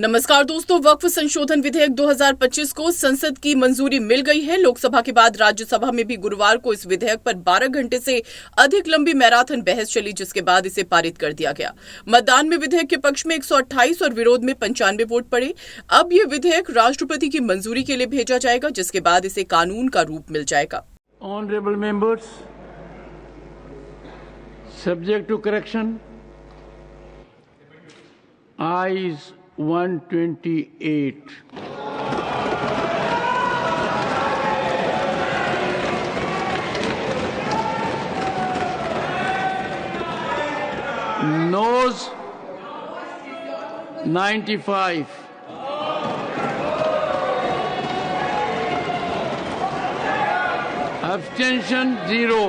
नमस्कार दोस्तों, वक्फ संशोधन विधेयक 2025 को संसद की मंजूरी मिल गई है। लोकसभा के बाद राज्यसभा में भी गुरुवार को इस विधेयक पर 12 घंटे से अधिक लंबी मैराथन बहस चली, जिसके बाद इसे पारित कर दिया गया। मतदान में विधेयक के पक्ष में 128 और विरोध में 95 वोट पड़े। अब ये विधेयक राष्ट्रपति की मंजूरी के लिए भेजा जाएगा, जिसके बाद इसे कानून का रूप मिल जाएगा। Honorable members, subject to correction, ayes 128. Noes 95. Abstention 0.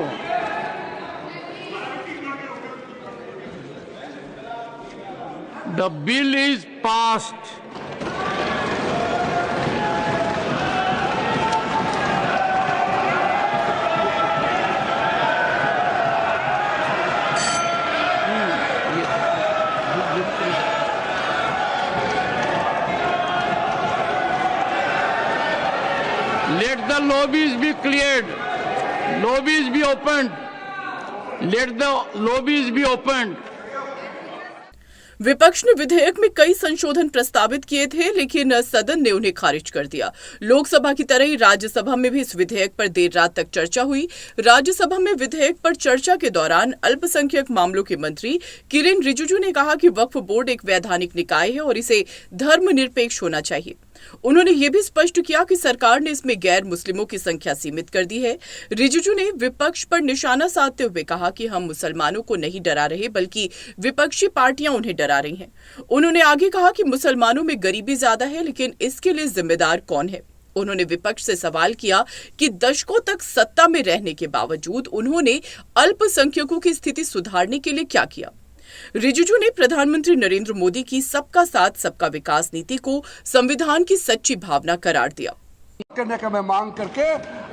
The bill is passed. Let the lobbies be cleared. Lobbies be opened. Let the lobbies be opened. विपक्ष ने विधेयक में कई संशोधन प्रस्तावित किए थे, लेकिन सदन ने उन्हें खारिज कर दिया। लोकसभा की तरह ही राज्यसभा में भी इस विधेयक पर देर रात तक चर्चा हुई। राज्यसभा में विधेयक पर चर्चा के दौरान अल्पसंख्यक मामलों के मंत्री किरेन रिजिजू ने कहा कि वक्फ बोर्ड एक वैधानिक निकाय है और इसे धर्मनिरपेक्ष होना चाहिए। उन्होंने ये भी स्पष्ट किया कि सरकार ने इसमें गैर मुस्लिमों की संख्या सीमित कर दी है। रिजिजू ने विपक्ष पर निशाना साधते हुए कहा कि हम मुसलमानों को नहीं डरा रहे, बल्कि विपक्षी पार्टियां उन्हें डरा रही हैं। उन्होंने आगे कहा कि मुसलमानों में गरीबी ज्यादा है, लेकिन इसके लिए जिम्मेदार कौन है। उन्होंने विपक्ष से सवाल किया कि दशकों तक सत्ता में रहने के बावजूद उन्होंने अल्पसंख्यकों की स्थिति सुधारने के लिए क्या किया। रिजिजू ने प्रधानमंत्री नरेंद्र मोदी की सबका साथ सबका विकास नीति को संविधान की सच्ची भावना करार दिया। करने का मैं मांग करके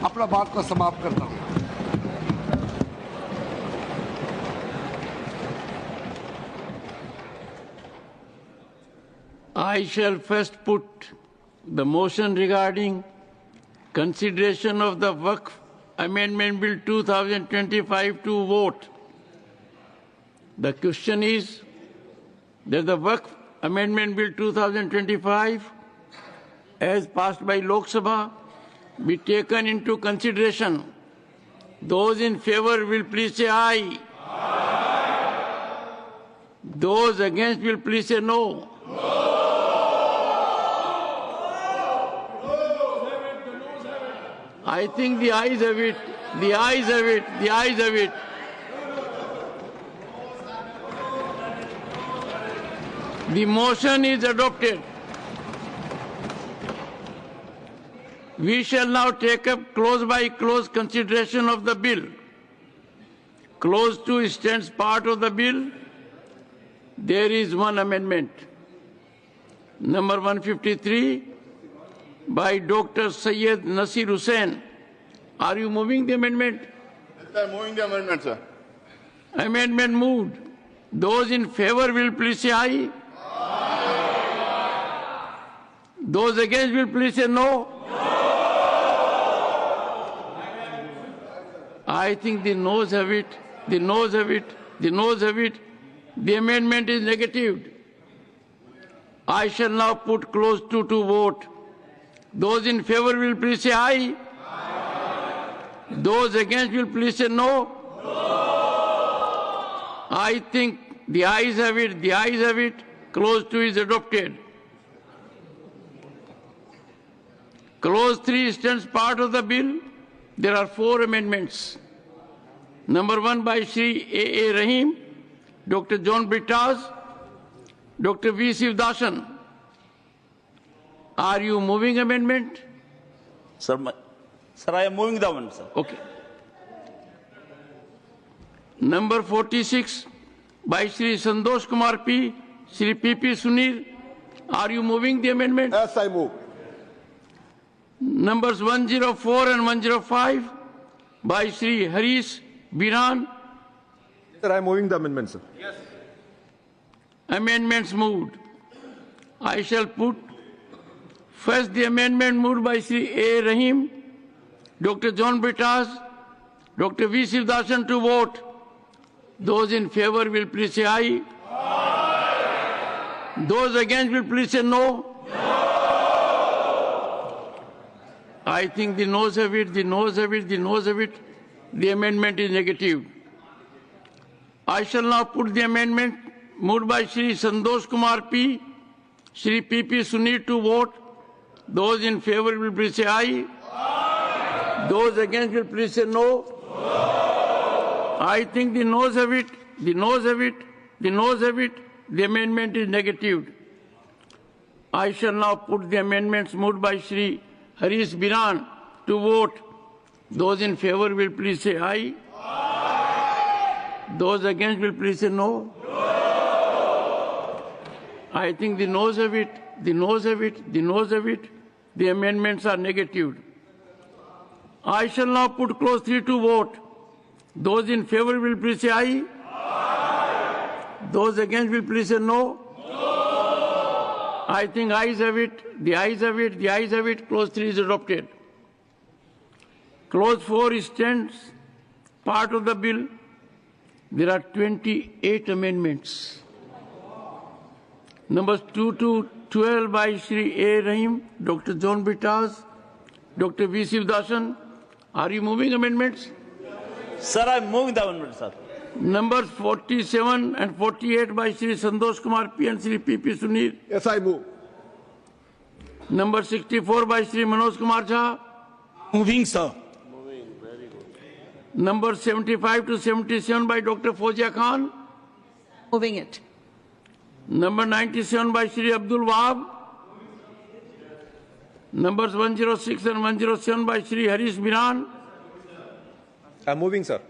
अपना बात को समाप्त करता हूं। I shall first put the motion regarding consideration of the Waqf Amendment Bill 2025 to vote. The question is that the Waqf Amendment Bill 2025 as passed by Lok Sabha be taken into consideration. Those in favor will please say aye. Aye. Those against will please say no. No. I think the ayes have it. The ayes have it. The ayes have it. The motion is adopted. We shall now take up clause by clause consideration of the bill. Clause 2 stands part of the bill. There is one amendment. Number 153 by Dr. Syed Nasir Hussain. Are you moving the amendment? Yes, I am moving the amendment, sir. Amendment moved. Those in favor will please say aye. Those against will please say no. No. I think the noes have it. The noes have it. The noes have it. The amendment is negatived. I shall now put clause 2 to vote. Those in favor will please say aye. Aye. Those against will please say no. No. I think the ayes have it. The ayes have it. Clause 2 is adopted. Clause 3 stands part of the bill. There are 4 amendments. Number 1 by Shri A. Rahim, Dr. John Brittas, Dr. V. Sivdasan. Are you moving amendment? Sir, I am moving the amendment, sir. Okay. Number 46 by Shri Santosh Kumar P. Shri P.P. Sunil. Are you moving the amendment? Yes, I move. Numbers 104 and 105 by Shri Harish Biran. Sir, I am moving the amendment, sir. Amendments moved. I shall put first the amendment moved by Sri A. Rahim, Dr. John Britas, Dr. V. Sivdasan to vote. Those in favor will please say aye. Aye. Those against will please say no. I think the noes have it, the noes have it, the noes have it. The amendment is negative. I shall now put the amendment moved by Shri Santosh Kumar P, Shri P.P. Sunir to vote. Those in favor will please say aye. Aye. Those against will please say no. I think the noes have it, the noes have it, the noes have it. The amendment is negative. I shall now put the amendments moved by Shri Harish Biran to vote. Those in favor will please say aye. Aye. Those against will please say no. I think the noes have it, the noes have it, the noes have it. The amendments are negative. I shall now put clause 3 to vote. Those in favor will please say aye. Aye. Those against will please say no. I think ayes have it, the ayes have it, the ayes have it. Clause 3 is adopted. Clause 4 stands part of the bill. There are 28 amendments. Numbers 2 to 12 by Shri A. Rahim, Dr. John Britas, Dr. V. Sivdasan. Are you moving amendments? Sir, I am moving the amendment, sir. Numbers 47 and 48 by Shri Santosh Kumar P and Shri P.P. Sunir. Yes, I move. Number 64 by Shri Manoj Kumar Jha. Moving, sir. Number 75 to 77 by Dr. Fozia Khan. Moving it. Number 97 by Shri Abdul Wahab. Numbers 106 and 107 by Shri Harish Biran. I'm moving, sir.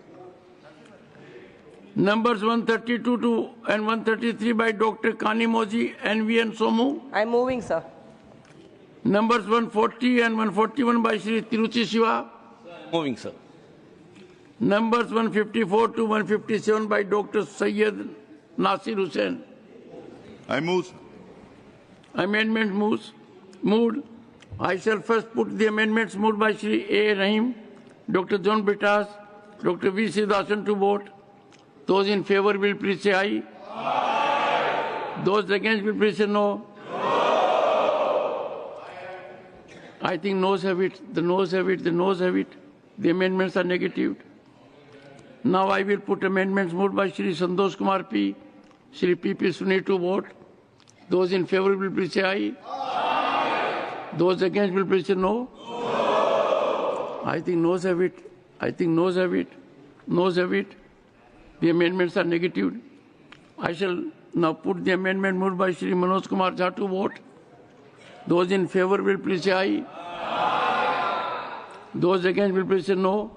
Numbers 132 and 133 by Dr. Kanimoji NVN Somu. I'm moving, sir. Numbers 140 and 141 by Shri Tiruchi Shiva. Moving, sir. Numbers 154 to 157 by Dr. Syed Nasir Hussain. I move, sir. Amendment moved. I shall first put the amendments moved by Shri A. Rahim, Dr. John Britas, Dr. V. Sivdasan to vote. Those in favor will please say aye. Aye. Those against will please say no. I think noes have it, the noes have it, the noes have it. The amendments are negative. Now I will put amendments moved by Shri Santosh Kumar P, Shri P.P. Sunir to vote. Those in favor will please say aye. Aye. Those against will please say no. I think noes have it. I think noes have it. Noes have it. The amendments are negative. I shall now put the amendment moved by Shri Manoj Kumar Jha to vote. Those in favor will please say aye. Aye. Those against will please say no.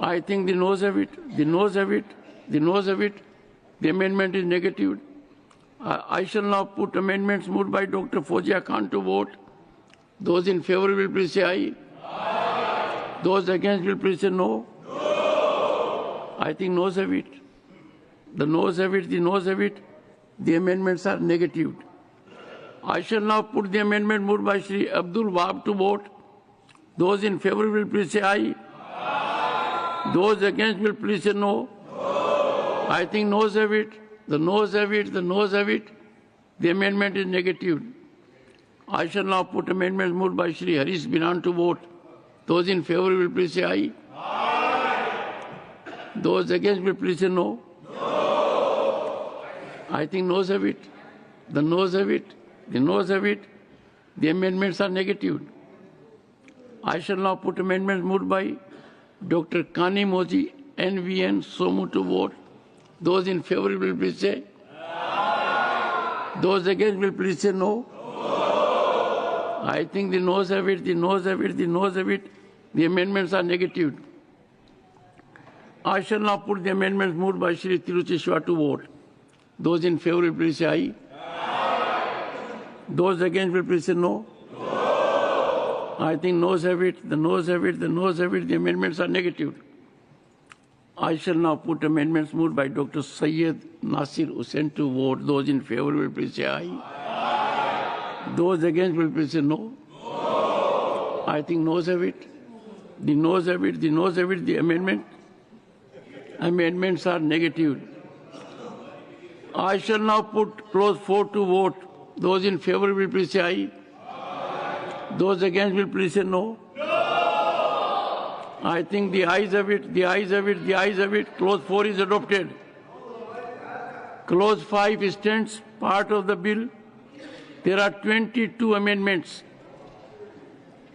I think the noes have it. The noes have it. The noes have it. The amendment is negative. I shall now put amendments moved by Dr. Fozia Khan to vote. Those in favor will please say aye. Aye. Those against will please say no. I think noes have it. The noes have it, the noes have it. The amendments are negative. I shall now put the amendment moved by Shri Abdul Wahab to vote. Those in favor will please say aye. Aye. Those against will please say no. I think noes have it. The noes have it, the noes have it. The amendment is negative. I shall now put amendments moved by Shri Harish Biran to vote. Those in favor will please say aye. Those against will please say no. I think noes have it. The noes have it. The noes have it. The amendments are negative. I shall now put amendments moved by Dr. Kanimoji NVN Somu to vote. Those in favor will please say aye. Those against will please say no. I think the noes have it. The noes have it. The noes have it. The amendments are negative. I shall now put the amendments moved by Shri Tiruchi Shiva to vote. Those in favor will please say aye. Aye. Those against will please say no. I think noes have it, the noes have it, the noes have it. The amendments are negative. I shall now put amendments moved by Dr. Syed Nasir Hussain to vote. Those in favor will please say aye. Those against will please say no. I think noes have it. The noes have it. The noes have it. The amendments are negative. I shall now put clause 4 to vote. Those in favor will please say aye. Those against will please say no. I think the ayes have it, the ayes have it, the ayes have it. Clause 4 is adopted. Clause 5 stands part of the bill. There are 22 amendments.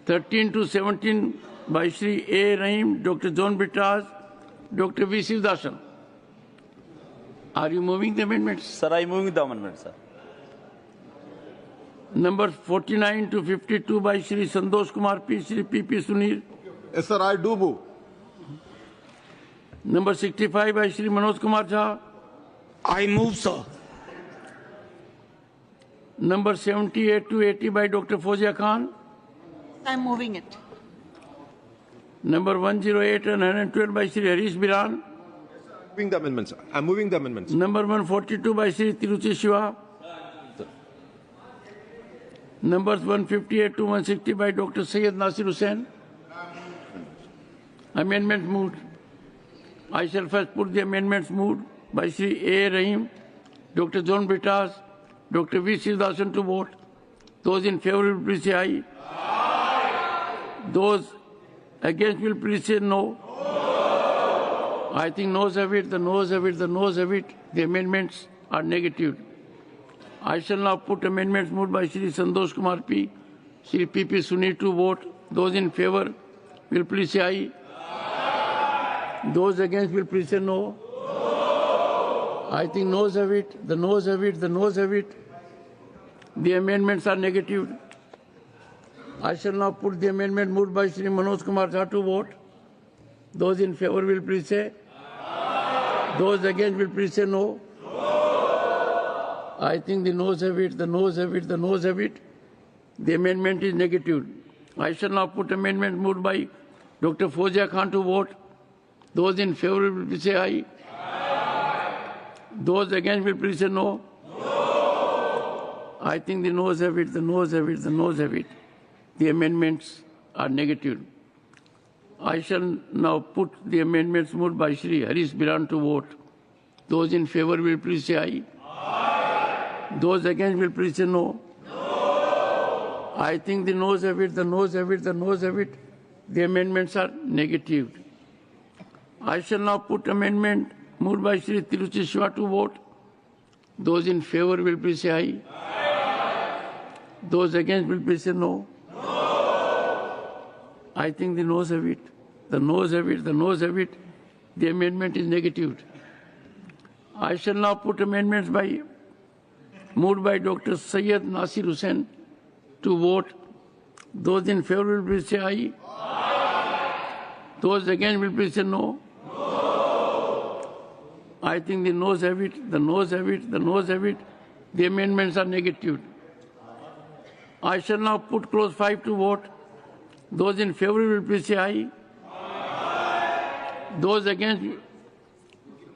13 to 17 by Shri A. Rahim, Dr. John Bittas, Dr. V. Sivdasan. Are you moving the amendments? Sir, I am moving the amendment, sir. Numbers 49 to 52 by Shri Santosh Kumar P. Shri P.P. Sunil. Yes, sir, I do move. Number 65 by Shri Manoj Kumar Jha. I move, sir. Number 78 to 80 by Dr. Fozia Khan. I'm moving it. Number 108 and 112 by Shri Harish Biran. Moving the amendments, sir. I'm moving the amendments. Number 142 by Shri Tiruchi Shiva. Numbers 158 to 160 by Dr. Syed Nasir Hussain. Amendments moved. I shall first put the amendments moved by Shri A. Rahim, Dr. John Bittas, Dr. V. Sivdasan to vote. Those in favor will please say aye. Those against will please say no. I think noes have it, the noes have it, the noes have it. The amendments are negative. I shall now put amendments moved by Shri Santosh Kumar P. Shri P.P. Sunil to vote. Those in favor will please say aye. Those against will please say no. I think noes have it, the noes have it, the noes have it. The amendments are negative. I shall now put the amendment moved by Shri Manoj Kumar Jha to vote. Those in favor will please say. Those against will please say no. I think the noes have it, the noes have it, the noes have it. The amendment is negative. I shall now put amendment moved by Dr. Fozia Khan to vote. Those in favor will please say aye. Those against will please say no. I think the noes have it, the noes have it, the noes have it. The amendments are negative. I shall now put the amendments moved by Shri Harish Biran to vote. Those in favor will please say aye. Those against will please say no. I think the noes have it, the noes have it, the noes have it. The amendments are negative. I shall now put amendment moved by Shri Tiruchi Shiva to vote. Those in favor will please say aye. Those against will please say no. I think the noes have it, the noes have it, the noes have it. The amendment is negative. I shall now put amendments moved by Dr. Syed Nasir Hussain to vote. Those in favor will please say aye. Those against will please say no. I think the noes have it, the noes have it, the noes have it. The amendments are negative. I shall now put clause 5 to vote. Those in favor will please say aye. Those against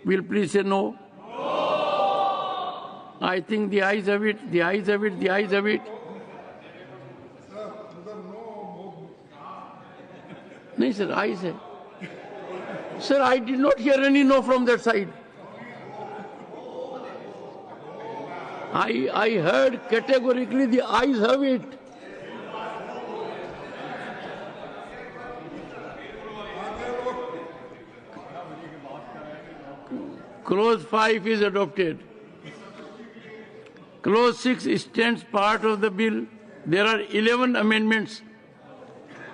will please say no. I think the ayes have it, the ayes have it, the ayes have it. No, sir, ayes have. Sir, I did not hear any no from that side. I heard categorically the ayes have it. Clause 5 is adopted. Clause 6 stands part of the bill. There are 11 amendments.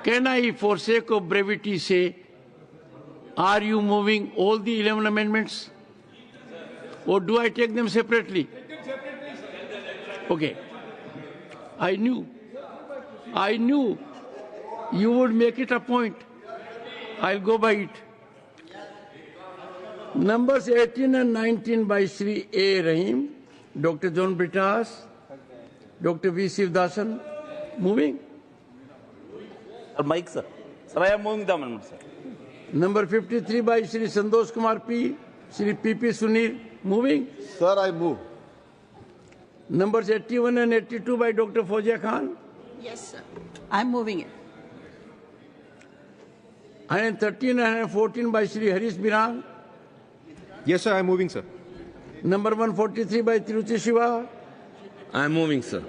Can I, for sake of brevity, say, are you moving all the 11 amendments? Or do I take them separately? Okay. I knew you would make it a point. I'll go by it. Numbers 18 and 19 by Shri A. Rahim, Dr. John Bittas, Dr. V. Sivdasan. Moving? Sir, Mike, sir. Sir, I am moving the amendment, sir. Number 53 by Shri Santosh Kumar P, Shri P.P. Sunil, moving. Sir, I move. Numbers 81 and 82 by Dr. Fozia Khan. Yes, sir. I'm moving it. 113 and 114 by Shri Harish Biran. Yes, sir, I'm moving, sir. Number 143 by Tiruchi Shiva. I'm moving, sir.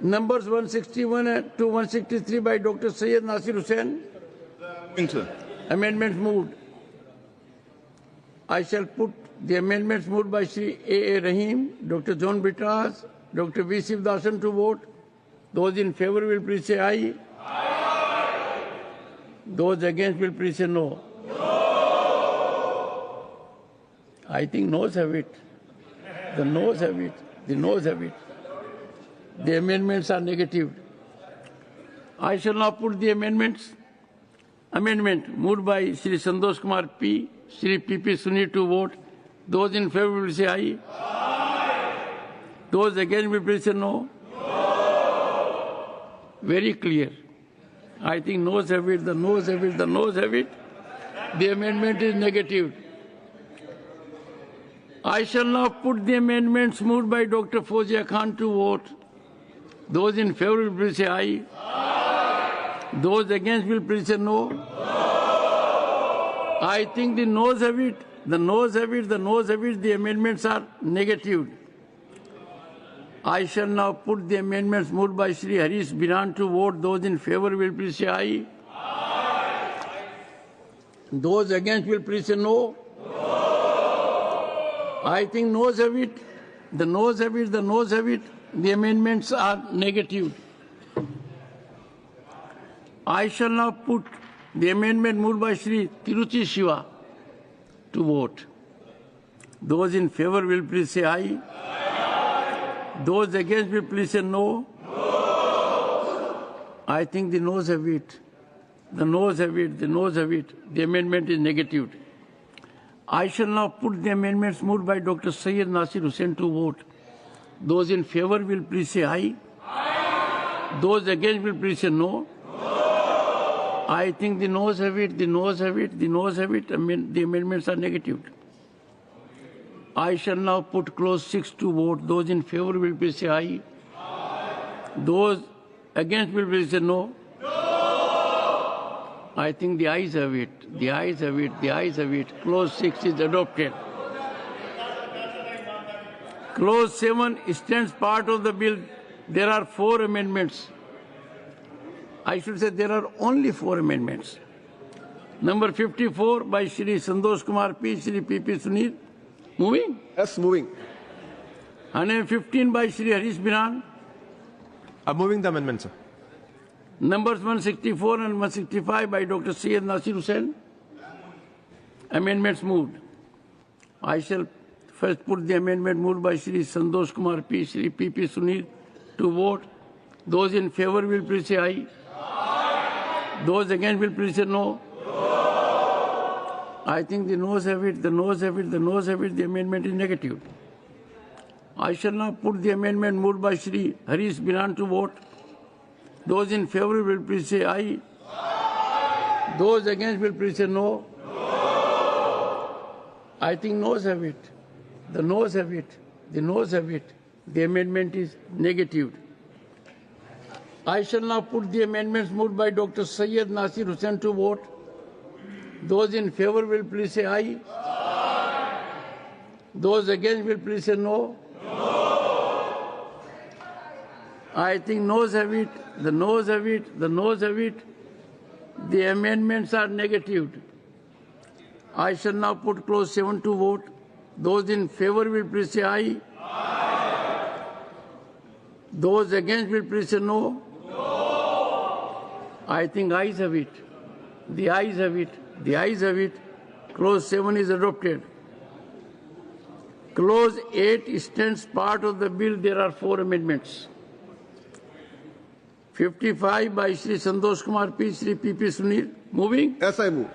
Numbers 161 to 163 by Dr. Syed Nasir Hussain. Moving, sir. Amendments moved. I shall put the amendments moved by Shri A. Rahim, Dr. John Bitras, Dr. V. Sivdasan to vote. Those in favor will please say aye. Aye. Those against will please say no. No. I think noes have it. The noes have it. The noes have it. The amendments are negative. I shall now put the amendments. Amendment moved by Shri Santosh Kumar P, Shri P.P. Sunil to vote. Those in favor will say aye. Aye. Those against will please say no. No. Very clear. I think noes have it, the noes have it, the noes have it. The amendment is negative. I shall now put the amendments moved by Dr. Fozia Khan to vote. Those in favor will please say aye. Aye. Those against will please say no. No. I think the noes have it, the noes have it, the noes have it. The amendments are negative. I shall now put the amendments moved by Shri Harish Biran to vote. Those in favor will please say aye. Aye. Those against will please say no. No. I think noes have it, the noes have it, the noes have it. The amendments are negative. I shall now put the amendment moved by Shri Tiruchi Shiva to vote. Those in favor will please say aye. Aye. Those against will please say no. No. I think the noes have it. The noes have it. The noes have it. The amendment is negative. I shall now put the amendments moved by Dr. Syed Nasir Hussain to vote. Those in favor will please say aye. Aye. Those against will please say no. No. I think the noes have it, the noes have it, the noes have it. The amendments are negative. I shall now put clause 6 to vote. Those in favor will please say aye. Aye. Those against will please say no. No. I think the ayes have it, the ayes have it, the ayes have it. Clause 6 is adopted. Clause 7 stands part of the bill. There are 4 amendments. I should say there are only 4 amendments. Number 54 by Shri Santosh Kumar P, Shri P.P. Sunil. Moving? Yes, moving. 115 by Shri Harish Biran. I'm moving the amendment, sir. Numbers 164 and 165 by Dr. Syed Nasir Hussain. Amendments moved. I shall first put the amendment moved by Shri Santosh Kumar P, Shri P.P. Sunil to vote. Those in favor will please say aye. Aye. Those against will please say no. No. I think the noes have it, the noes have it, the noes have it. The amendment is negative. I shall now put the amendment moved by Shri Harish Biran to vote. Those in favor will please say aye. Aye. Those against will please say no. No. I think noes have it. The noes have it. The noes have it. The amendment is negative. I shall now put the amendments moved by Dr. Syed Nasir Hussain to vote. Those in favor will please say aye. Aye. Those against will please say no. No. I think noes have it. The noes have it. The noes have it. The amendments are negative. I shall now put clause 7 to vote. Those in favor will please say aye. Aye. Those against will please say no. No. I think ayes have it. The ayes have it. The ayes have it. Clause 7 is adopted. Clause 8 stands part of the bill. There are 4 amendments. 55 by Shri Santosh Kumar P, Shri P.P. Sunil. Moving? Yes, I move.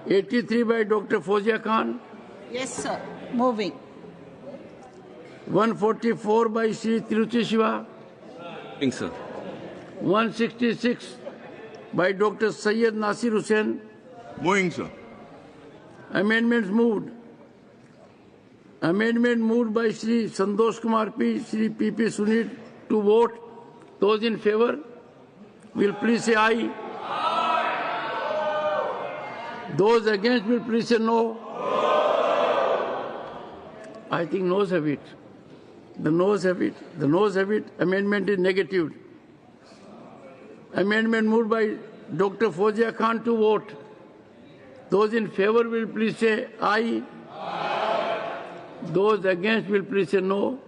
83 by Dr. Fozia Khan. Yes, sir. Moving. 144 by Shri Tiruchi Shiva. Moving, sir. 166 by Dr. Syed Nasir Hussain. Moving, sir. Amendments moved. Amendment moved by Shri Santosh Kumar P, Shri P.P. Sunit to vote. Those in favor will please say aye. Those against will please say no. I think noes have it. The noes have it. The noes have it. Amendment is negative. Amendment moved by Dr. Fozia Khan to vote. Those in favor will please say aye. Those against will please say no.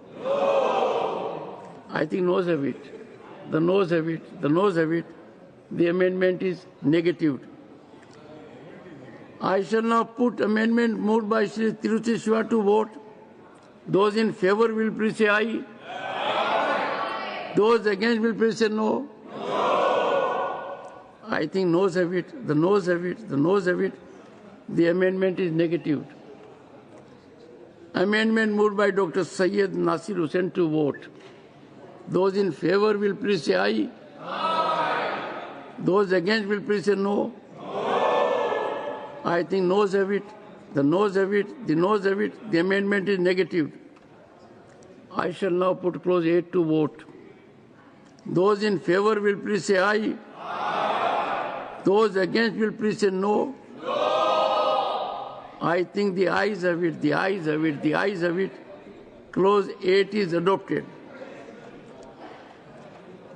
I think noes have it. The noes have it. The noes have it. The amendment is negative. I shall now put amendment moved by Shri Tiruchi Shiva to vote. Those in favor will please say aye. Those against will please say no. I think noes have it. The noes have it. The noes have it. The amendment is negative. Amendment moved by Dr. Syed Nasir Hussain to vote. Those in favor will please say aye. Those against will please say no. I think noes have it. The noes have it. The noes have it. The amendment is negative. I shall now put clause 8 to vote. Those in favor will please say aye. Those against will please say no. I think the ayes have it. The ayes have it. The ayes have it. Clause 8 is adopted.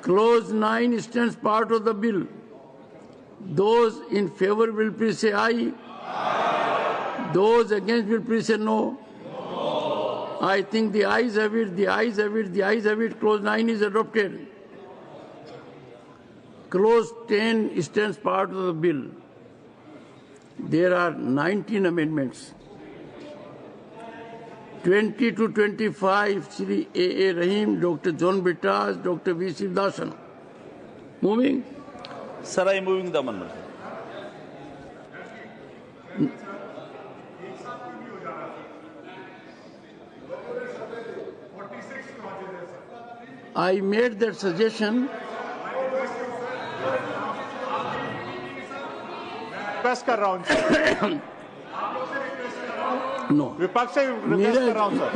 Clause 9 stands part of the bill. Those in favor will please say aye. Those against will please say no. I think the ayes have it. The ayes have it. The ayes have it. Clause 9 is adopted. Clause 10 stands part of the bill. There are 19 amendments. 20 to 25, Shri A.A. Rahim, Dr. John Bittas, Dr. V. Sivdasan. Moving. Sir, I am moving the amendment. I made that suggestion. Request कर रहा हूं No. विपक्ष से request कर रहा हूं sir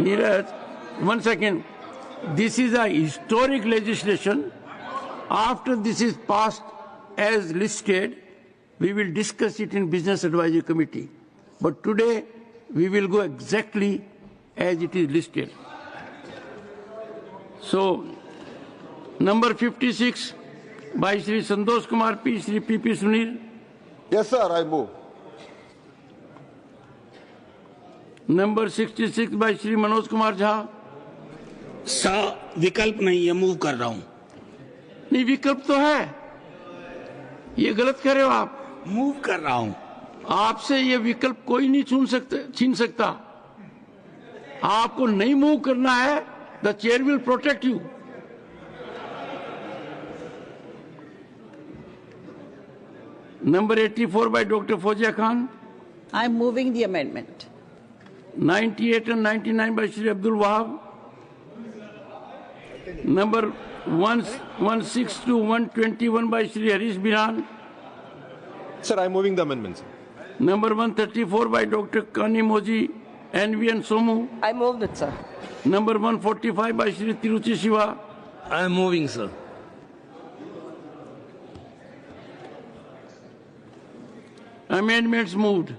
Neeraj, 1 second. This is a historic legislation. After this is passed as listed, we will discuss it in Business Advisory Committee. But today, we will go exactly as it is listed. So, number 56 by Shri Santosh Kumar P, Shri P.P. Sunil. Yes, sir, I move. Number 66 by Shri Manoj Kumar Jha. विकल्प नहीं है, move कर रहा हूं. नहीं, विकल्प तो है. ये गलत कर रहे हो आप. मूव कर रहा हूं. आपसे ये विकल्प कोई नहीं छीन सकता. आपको नहीं मूव करना है. The chair will protect you. Number 84 by Dr. Fozia Khan. I'm moving the amendment. 98 and 99 by Shri Abdul Wahab. Number 116 to 121 by Shri Harish Biran. Sir, I'm moving the amendments. Number 134 by Dr. Kani Moji, NV and Somu. I moved it, sir. Number 145 by Shri Tiruchi Shiva. I am moving, sir. Amendments moved.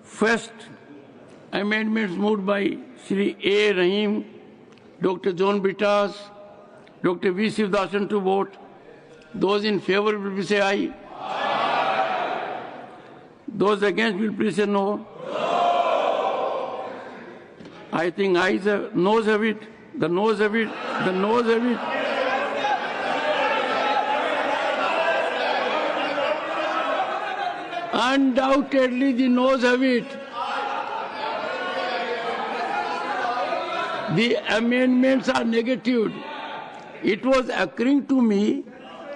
First, amendments moved by Shri A. Rahim, Dr. John Bittas, Dr. V. Sivdasan to vote. Those in favor will please say aye. Those against will please say no. I think ayes have, noes have it. The noes have it. The noes have it. Undoubtedly, the noes have it. The amendments are negative. It was occurring to me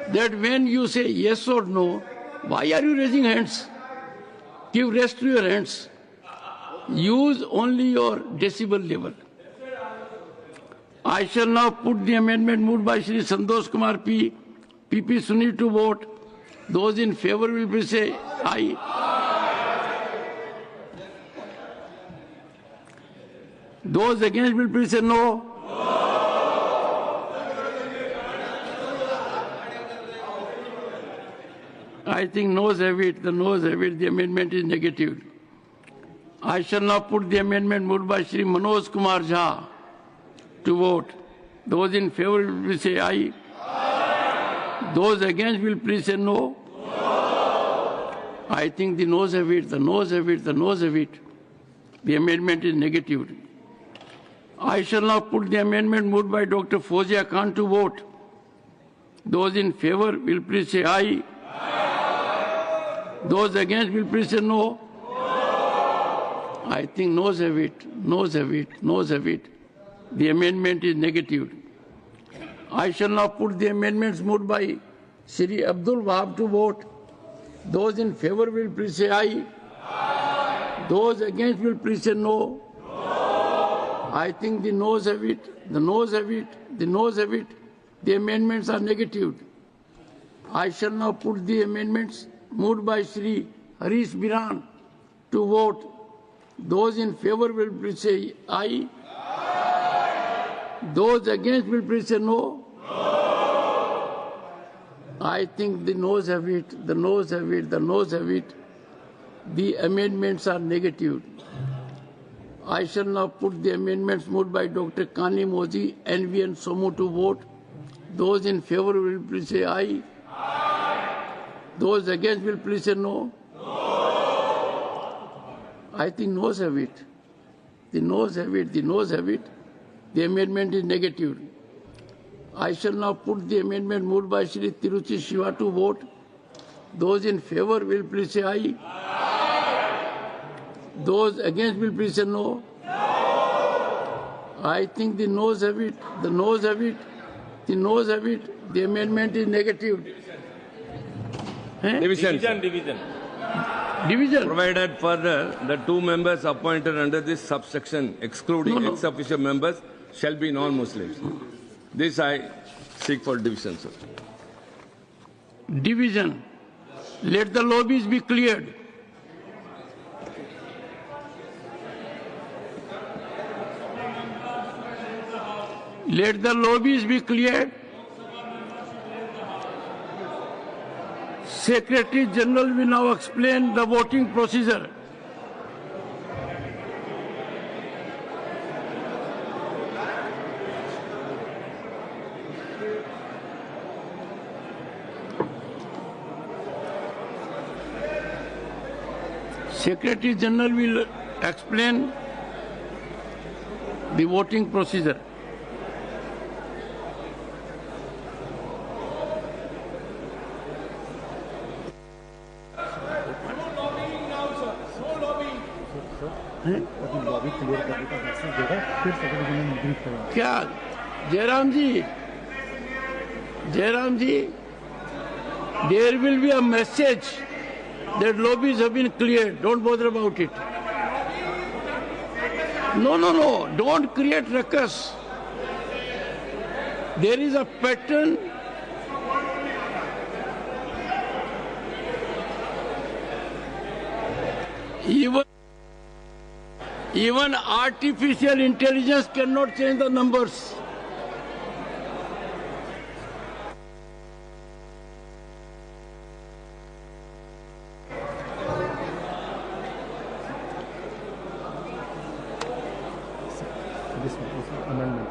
that when you say yes or no, why are you raising hands? Give rest to your hands. Use only your decibel level. I shall now put the amendment moved by Shri Santosh Kumar P. P.P. Sunil to vote. Those in favor will please say aye. Those against will please say no. I think noes have it. The noes have it. The amendment is negative. I shall now put the amendment moved by Shri Manoj Kumar Jha to vote. Those in favor will please say aye. Those against will please say no. I think the noes have it. The noes have it. The noes have it. The amendment is negative. I shall now put the amendment moved by Dr. Fozia Khan to vote. Those in favor will please say aye. Those against will please say no. I think noes have it, noes have it, noes have it. The amendment is negative. I shall now put the amendments moved by Shri Abdul Wahab to vote. Those in favor will please say aye. Those against will please say no. I think the noes have it, the noes have it, the noes have it. The amendments are negative. I shall now put the amendments moved by Shri Harish Biran to vote. Those in favor will please say aye. Those against will please say no. I think the noes have it, the noes have it, the noes have it. The amendments are negative. I shall now put the amendments moved by Dr. Kani Mozi, NVN Somu to vote. Those in favor will please say aye. Those against will please say no. I think noes have it. The noes have it, the noes have it. The amendment is negative. I shall now put the amendment moved by Shri Tiruchi Shiva to vote. Those in favor will please say aye. Those against will please say no. I think the noes have it, the noes have it, the noes have it. The amendment is negative. Division. Division. Provided further, the two members appointed under this subsection, excluding ex officio members, shall be non-Muslims. This I seek for division, sir. Division. Let the lobbies be cleared. Let the lobbies be cleared. Secretary General will now explain the voting procedure. Secretary General will explain the voting procedure. क्या जयराम जी, there will be a message that lobbies have been cleared. Don't bother about it. No. Don't create ruckus. There is a pattern. Even artificial intelligence cannot change the numbers. This amendment.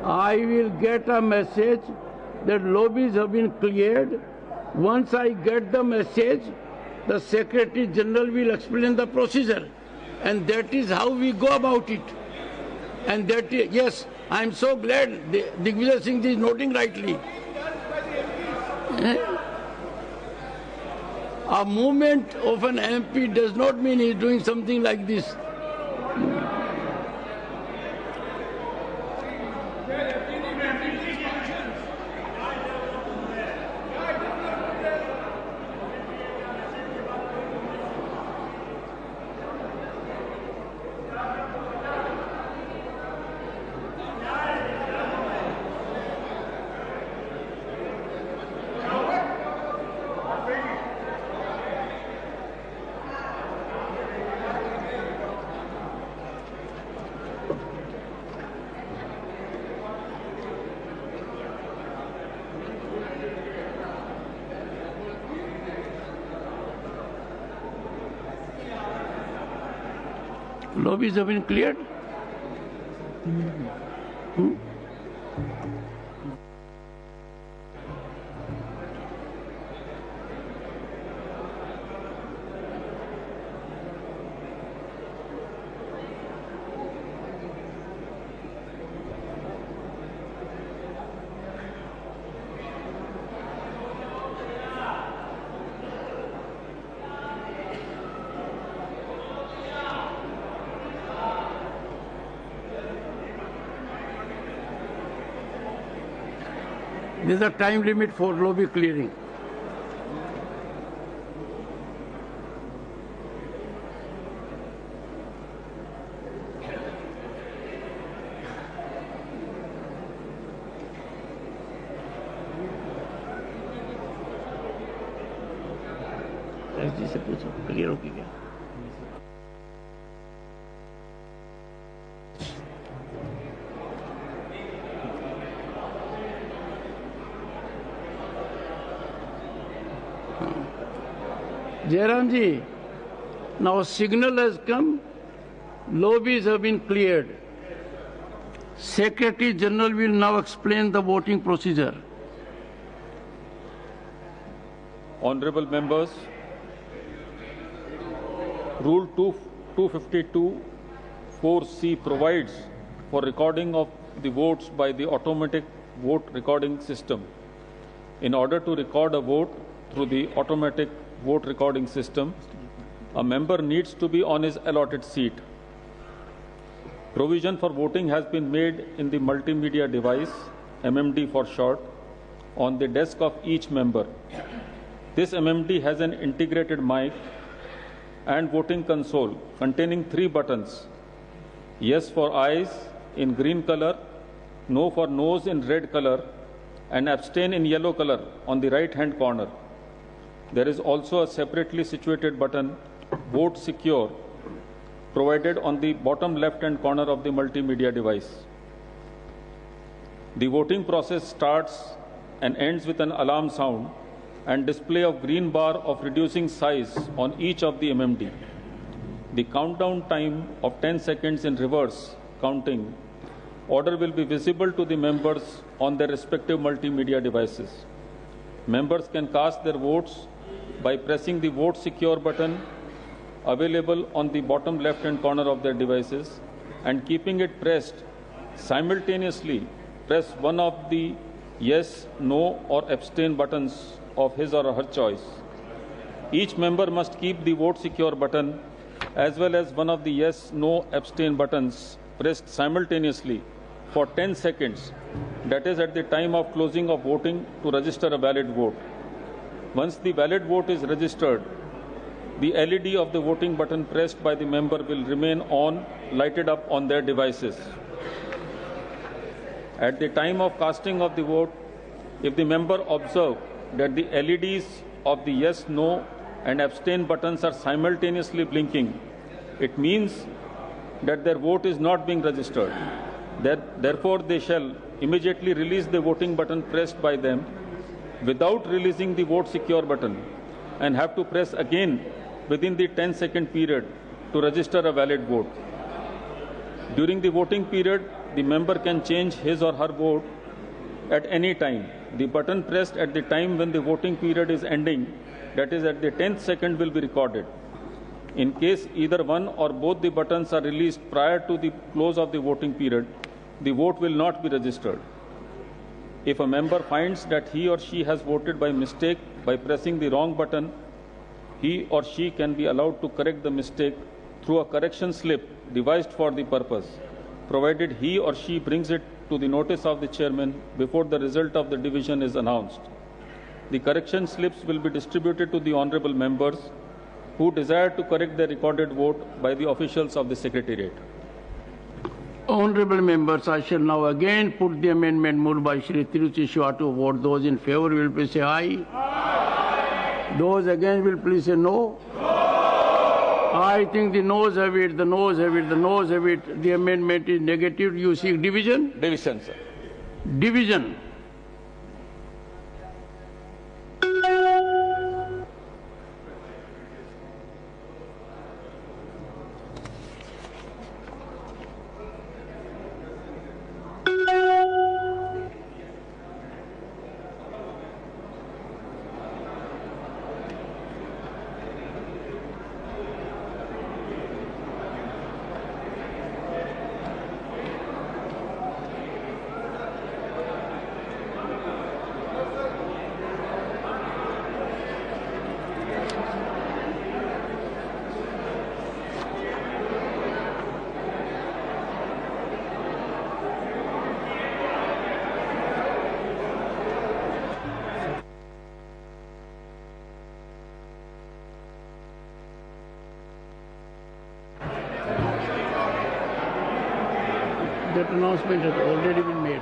I will get a message that lobbies have been cleared. Once I get the message, the Secretary General will explain the procedure. And that is how we go about it. And that is, yes, I am so glad Digvijay Singh is noting rightly. A movement of an MP does not mean he is doing something like this. Lobbies have been cleared? There's a time limit for lobby clearing. SD से पूछो clear होगी क्या? Jairam ji, now signal has come, lobbies have been cleared. Secretary General will now explain the voting procedure. Honorable members, Rule 252 4C provides for recording of the votes by the automatic vote recording system. In order to record a vote through the automatic vote recording system, a member needs to be on his allotted seat. Provision for voting has been made in the multimedia device, MMD for short, on the desk of each member. This MMD has an integrated mic and voting console containing 3 buttons: yes for eyes in green color, no for nose in red color, and abstain in yellow color on the right-hand corner. There is also a separately situated button, Vote Secure, provided on the bottom left-hand corner of the multimedia device. The voting process starts and ends with an alarm sound and display of green bar of reducing size on each of the MMD. The countdown time of 10 seconds in reverse counting order will be visible to the members on their respective multimedia devices. Members can cast their votes by pressing the Vote Secure button available on the bottom left-hand corner of their devices and keeping it pressed, simultaneously press one of the yes, no or abstain buttons of his or her choice. Each member must keep the Vote Secure button as well as one of the yes, no, abstain buttons pressed simultaneously for 10 seconds, that is at the time of closing of voting, to register a valid vote. Once the valid vote is registered, the LED of the voting button pressed by the member will remain on, lighted up on their devices. At the time of casting of the vote, if the member observes that the LEDs of the yes, no and abstain buttons are simultaneously blinking, it means that their vote is not being registered. Therefore, they shall immediately release the voting button pressed by them without releasing the Vote Secure button and have to press again within the 10-second period to register a valid vote. During the voting period, the member can change his or her vote at any time. The button pressed at the time when the voting period is ending, that is at the 10th second, will be recorded. In case either one or both the buttons are released prior to the close of the voting period, the vote will not be registered. If a member finds that he or she has voted by mistake by pressing the wrong button, he or she can be allowed to correct the mistake through a correction slip devised for the purpose, provided he or she brings it to the notice of the chairman before the result of the division is announced. The correction slips will be distributed to the honorable members who desire to correct their recorded vote by the officials of the Secretariat. Honorable members, I shall now again put the amendment moved by Shri Tiruchi Shiva to vote. Those in favor will please say aye. Aye. Those against will please say no. No. I think the noes have it, the noes have it, the noes have it. The amendment is negative. You seek division? Division, sir. Division. That announcement has already been made.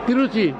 Tiruchi.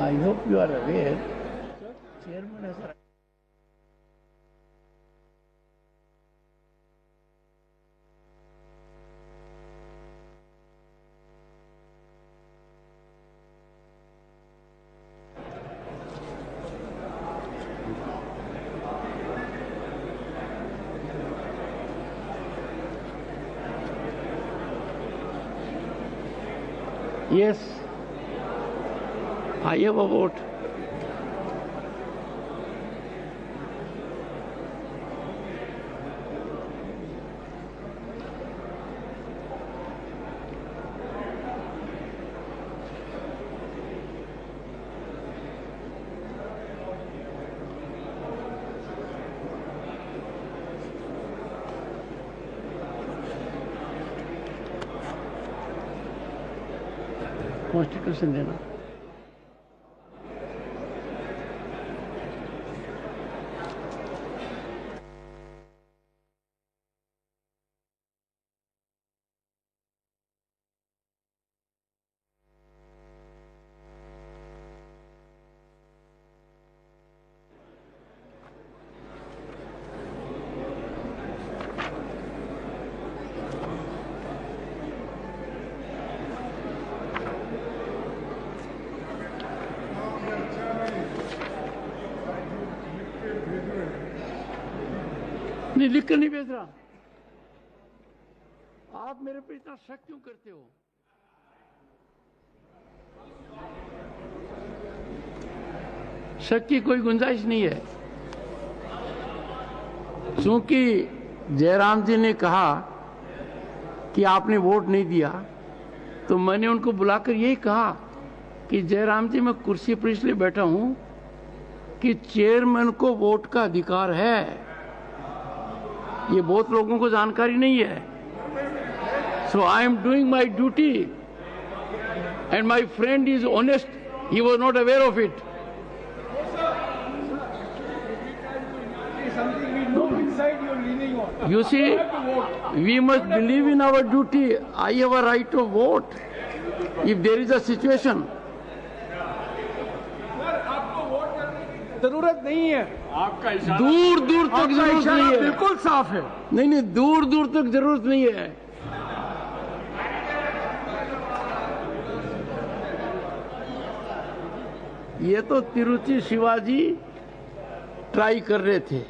I hope you are aware, Chairman has Yes. I have a vote. Constitution देना। नहीं, लिख कर नहीं भेज रहा। आप मेरे पे इतना शक क्यों करते हो? शक की कोई गुंजाइश नहीं है। क्योंकि जयराम जी ने कहा कि आपने वोट नहीं दिया, तो मैंने उनको बुलाकर यही कहा कि जयराम जी, मैं कुर्सी पर इसलिए बैठा हूं कि चेयरमैन को वोट का अधिकार है। ये बहुत लोगों को जानकारी नहीं है। So I am doing my duty and my friend is honest, he was not aware of it. You see, we must believe in our duty. I have a right to vote if there is a situation. जरूरत नहीं है। आपका इशारा दूर दूर तक जरूरत नहीं है। बिल्कुल साफ है। नहीं नहीं, दूर दूर तक जरूरत नहीं है। ये तो तिरुचि शिवाजी ट्राई कर रहे थे।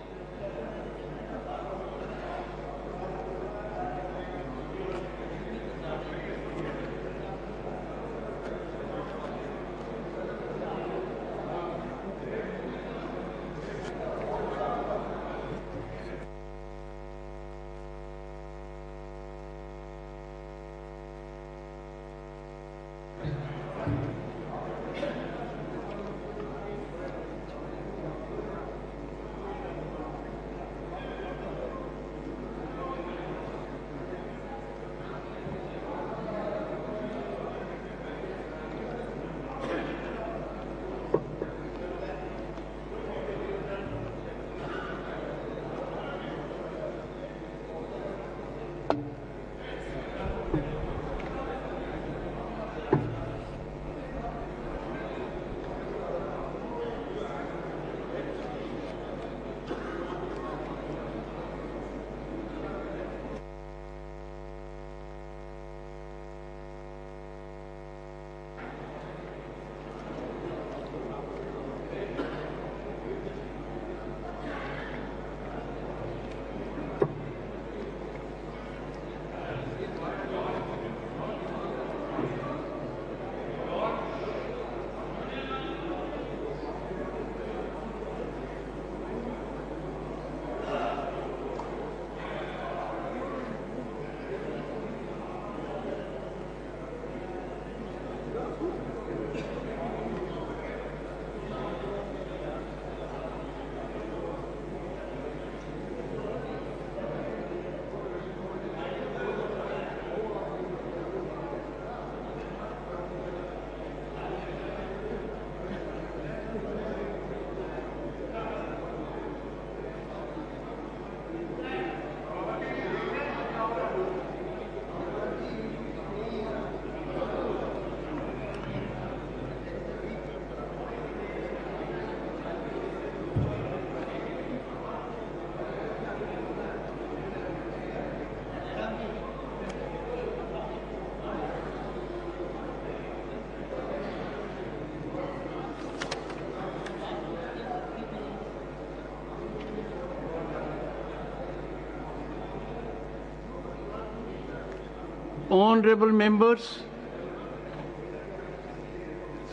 Honorable members,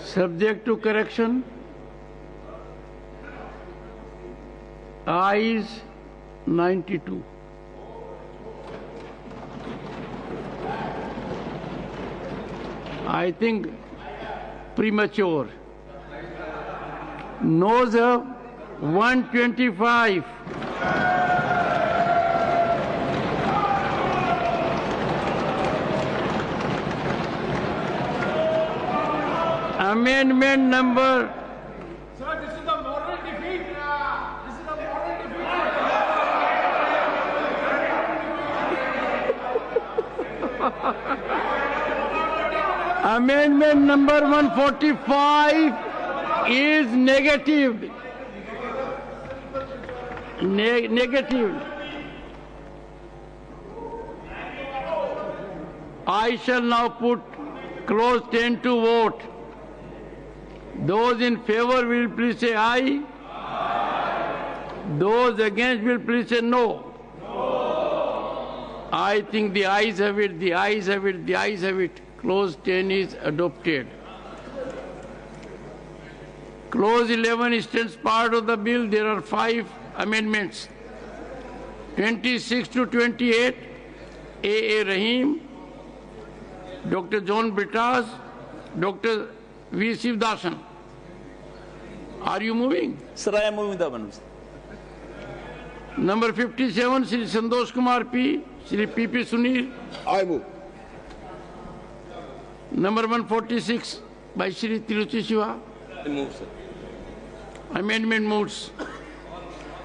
Subject to correction. Ayes 92. I think premature. Noes have 125. Amendment number. Sir, this is the moral defeat. This is the moral defeat. Amendment number 145 is negative. Negative. I shall now put clause 10 to vote. Those in favor will please say aye. Those against will please say no. I think the ayes have it, the ayes have it, the ayes have it. Clause 10 is adopted. Clause 11 stands part of the bill. There are 5 amendments. 26 to 28, A.A. Rahim, Dr. John Britas, Dr. V. Shivdasan. Are you moving? Sir, I am moving the amendments. Number 57, Shri Santosh Kumar P. Shri P.P. Sunil. I move. Number 146 by Shri Tiruchi Shiva. I move, sir. Amendment moves.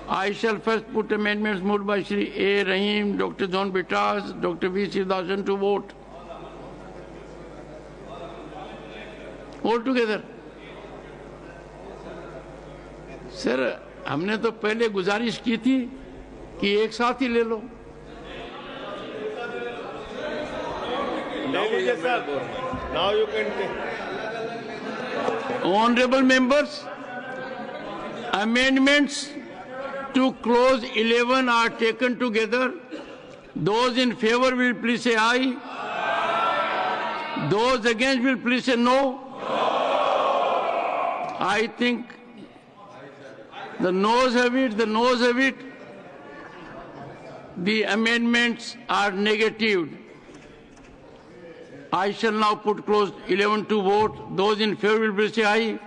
I shall first put amendments moved by Shri A. Rahim, Dr. John Britas, Dr. V. Shivdasan to vote. All together. Sir हमने तो पहले गुजारिश की थी कि एक साथ ही ले लो. Now you can take. Honorable members, amendments to clause 11 are taken together. Those in favor will please say aye. Those against will please say no. I think the noes have it, the noes have it. The amendments are negative. I shall now put clause 11 to vote. Those in favor will please say aye.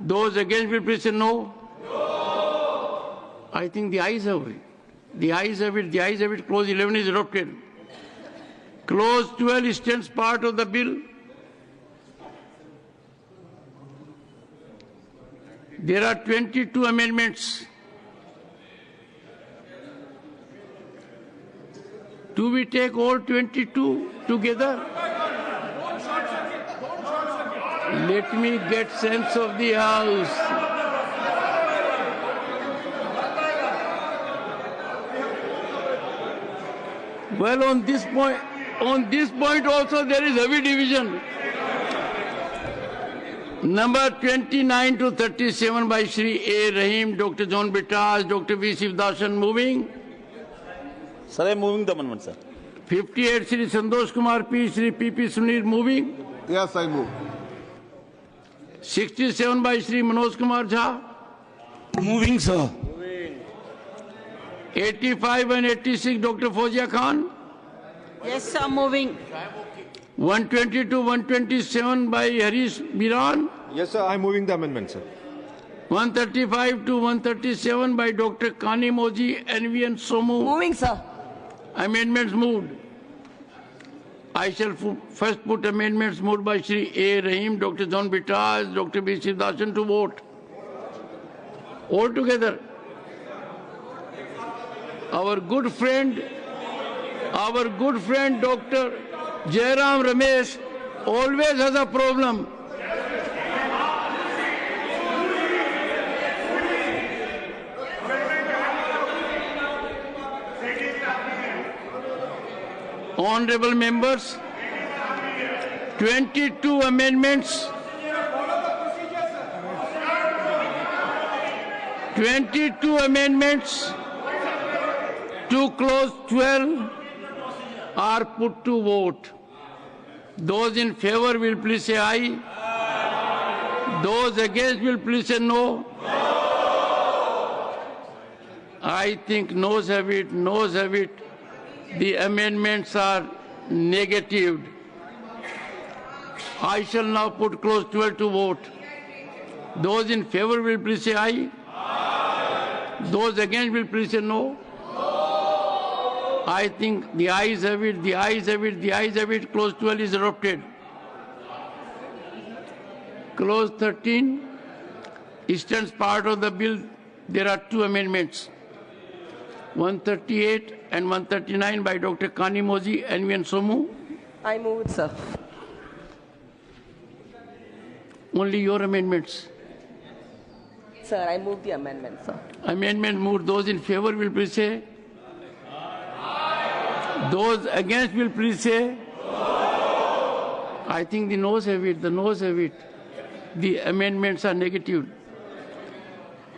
Those against will please say no. I think the ayes have it. The ayes have it, the ayes have it. Clause 11 is adopted. Clause 12 stands part of the bill. There are 22 amendments. Do we take all 22 together? Let me get sense of the house. Well, on this point also there is heavy division. Number 29 to 37 by Shri A. Rahim, Dr. John Britas, Dr. V. Shivdasan moving. Sir, I am moving the amendment, sir. 58 Shri Santosh Kumar P. Shri P.P. Sunil moving. Yes, I move. 67 by Shri Manoj Kumar Jha. Moving, sir. 85 and 86 Dr. Fozia Khan. Yes, sir, moving. 120 to 127 by Harish Biran. Yes, sir. I'm moving the amendment, sir. 135 to 137 by Dr. Kani Moji, NV and Somu. Moving, sir. Amendments moved. I shall first put amendments moved by Shri A. Rahim, Dr. John Britas, Dr. B. Shivdasan to vote. All together. Our good friend Dr. Jairam Ramesh always has a problem. Honorable members, 22 amendments. 22 amendments to clause 12 are put to vote. Those in favor will please say aye. Those against will please say no. I think noes have it, noes have it. The amendments are negative. I shall now put clause 12 to vote. Those in favor will please say aye. Those against will please say no. I think the ayes have it, the ayes have it, the ayes have it. Clause 12 is adopted. Clause 13, eastern part of the bill, there are two amendments. 138 and 139 by Dr. Kanimoji and N.V.N. Somu. I move it, sir. Only your amendments. Sir, I move the amendment, sir. Amendment moved. Those in favor will please say. Those against will please say. I think the noes have it. The noes have it. The amendments are negative.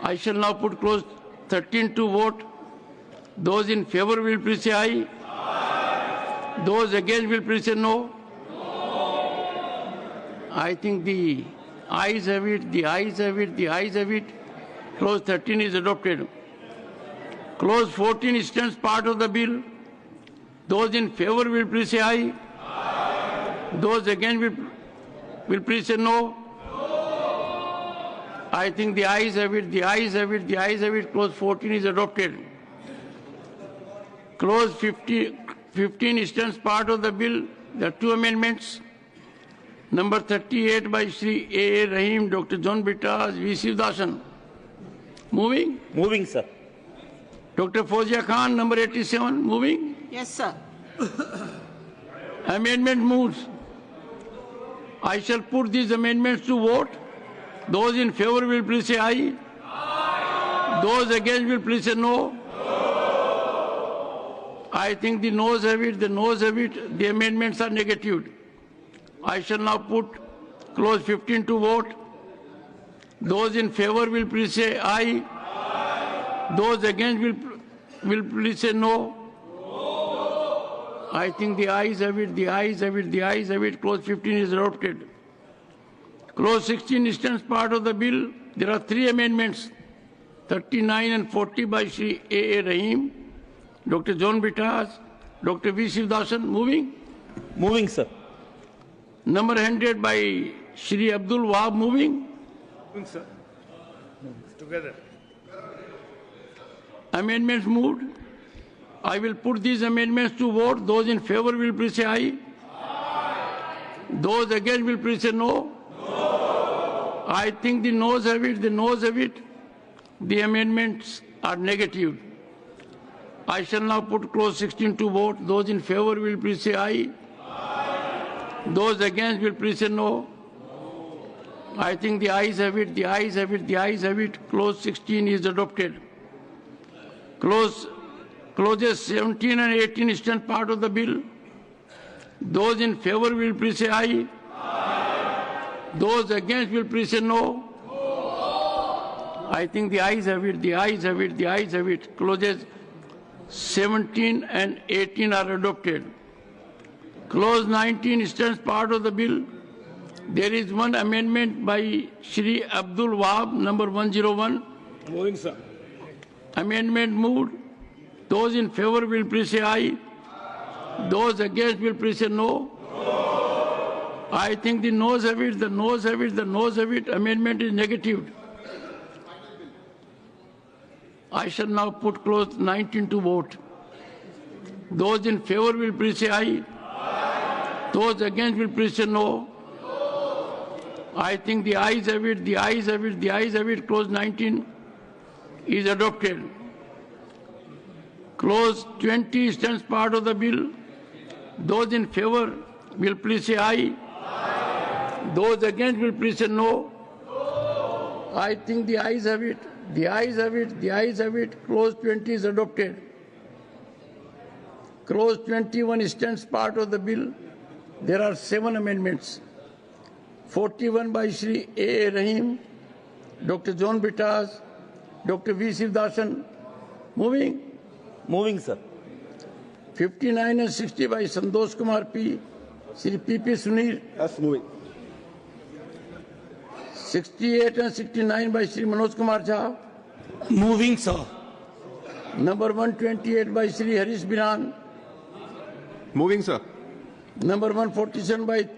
I shall now put clause 13 to vote. Those in favor will please say aye. Those against will please say no. I think the ayes have it. The ayes have it. The ayes have it. Clause 13 is adopted. Clause 14 extends part of the bill. Those in favor will please say aye. Those against will please say no. I think the ayes have it, the ayes have it, the ayes have it. Clause 14 is adopted. Clause 15 extends part of the bill. There are two amendments. Number 38 by Shri A. Rahim, Dr. John Bittas, V. Shivdasan. Moving? Moving, sir. Dr. Fozia Khan, number 87. Moving? Yes, sir. Amendment moves. I shall put these amendments to vote. Those in favor will please say aye. Those against will please say no. I think the noes have it, the noes have it. The amendments are negative. I shall now put clause 15 to vote. Those in favor will please say aye. Those against will please say no. I think the ayes have it, the ayes have it, the ayes have it. Clause 15 is adopted. Clause 16 extends part of the bill. There are three amendments, 39 and 40 by Shri A. Rahim, Dr. John Bittas, Dr. V. Shivdasan. Moving? Moving, sir. Number 100 by Shri Abdul Wahab. Moving? Moving, sir. Together. Amendments moved. I will put these amendments to vote. Those in favor will please say aye. Those against will please say no. I think the noes have it, the noes have it. The amendments are negative. I shall now put clause 16 to vote. Those in favor will please say aye. Those against will please say no. I think the ayes have it, the ayes have it, the ayes have it. Clause 16 is adopted. Clauses 17 and 18 stand part of the bill. Those in favor will please say aye. Those against will please say no. I think the ayes have it, the ayes have it, the ayes have it. Clauses 17 and 18 are adopted. Clause 19 stands part of the bill. There is one amendment by Shri Abdul Wahab, number 101. Moving, sir. Amendment moved. Those in favor will please say aye. Those against will please say no. I think the noes have it, the noes have it, the noes have it. Amendment is negative. I shall now put clause 19 to vote. Those in favor will please say aye. Those against will please say no. I think the ayes have it, the ayes have it, the ayes have it. Clause 19 is adopted. Clause 20 stands part of the bill. Those in favor will please say aye. Those against will please say no. I think the ayes have it, the ayes have it, the ayes have it. Clause 20 is adopted. Clause 21 stands part of the bill. There are 7 amendments. 41 by Shri A. Rahim, Dr. John Bittas, Dr. V. Shivdasan. Moving? Moving, sir. 59 and 60 by Santosh Kumar P., Shri P.P. Sunil. Yes, moving. 68 and 69 by Shri Manoj Kumar Jha. Moving, sir. Number 128 by Shri Harish Biran. Moving, sir. Number 147 by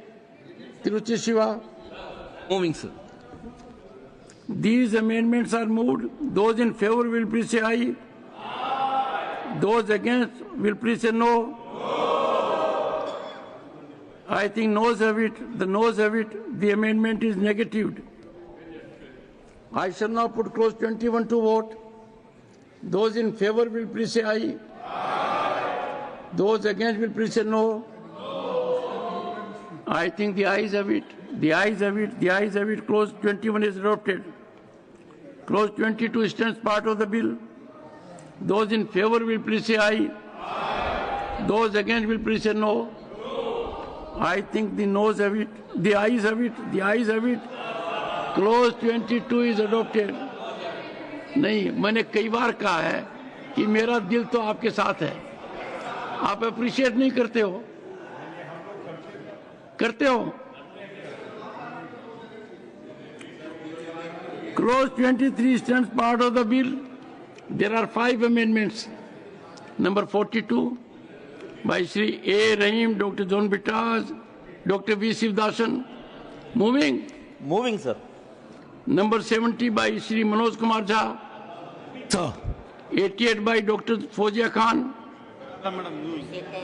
Tiruchi Shiva. Moving, sir. These amendments are moved. Those in favor will please say aye. Those against will please say no. I think noes have it. The noes have it. The amendment is negatived. I shall now put clause 21 to vote. Those in favor will please say aye. Those against will please say no. I think the ayes have it. The ayes have it. The ayes have it. Clause 21 is adopted. Clause 22 stands part of the bill. Those in favor will please say aye. Those against will please say no. I think the noes have it. The ayes have it. The ayes have it. Clause 22 is adopted. नहीं, मैंने कई बार कहा है कि मेरा दिल तो आपके साथ है. आप अप्रिशिएट नहीं करते हो. करते हो. Clause 23 stands part of the bill. There are 5 amendments. Number 42 by Shri A. Rahim, Dr. John Bitas, Dr. V. Sivdasan. Moving. Moving, sir. Number 70 by Shri Manoj Kumar Jha. Sir. 88 by Dr. Fozia Khan.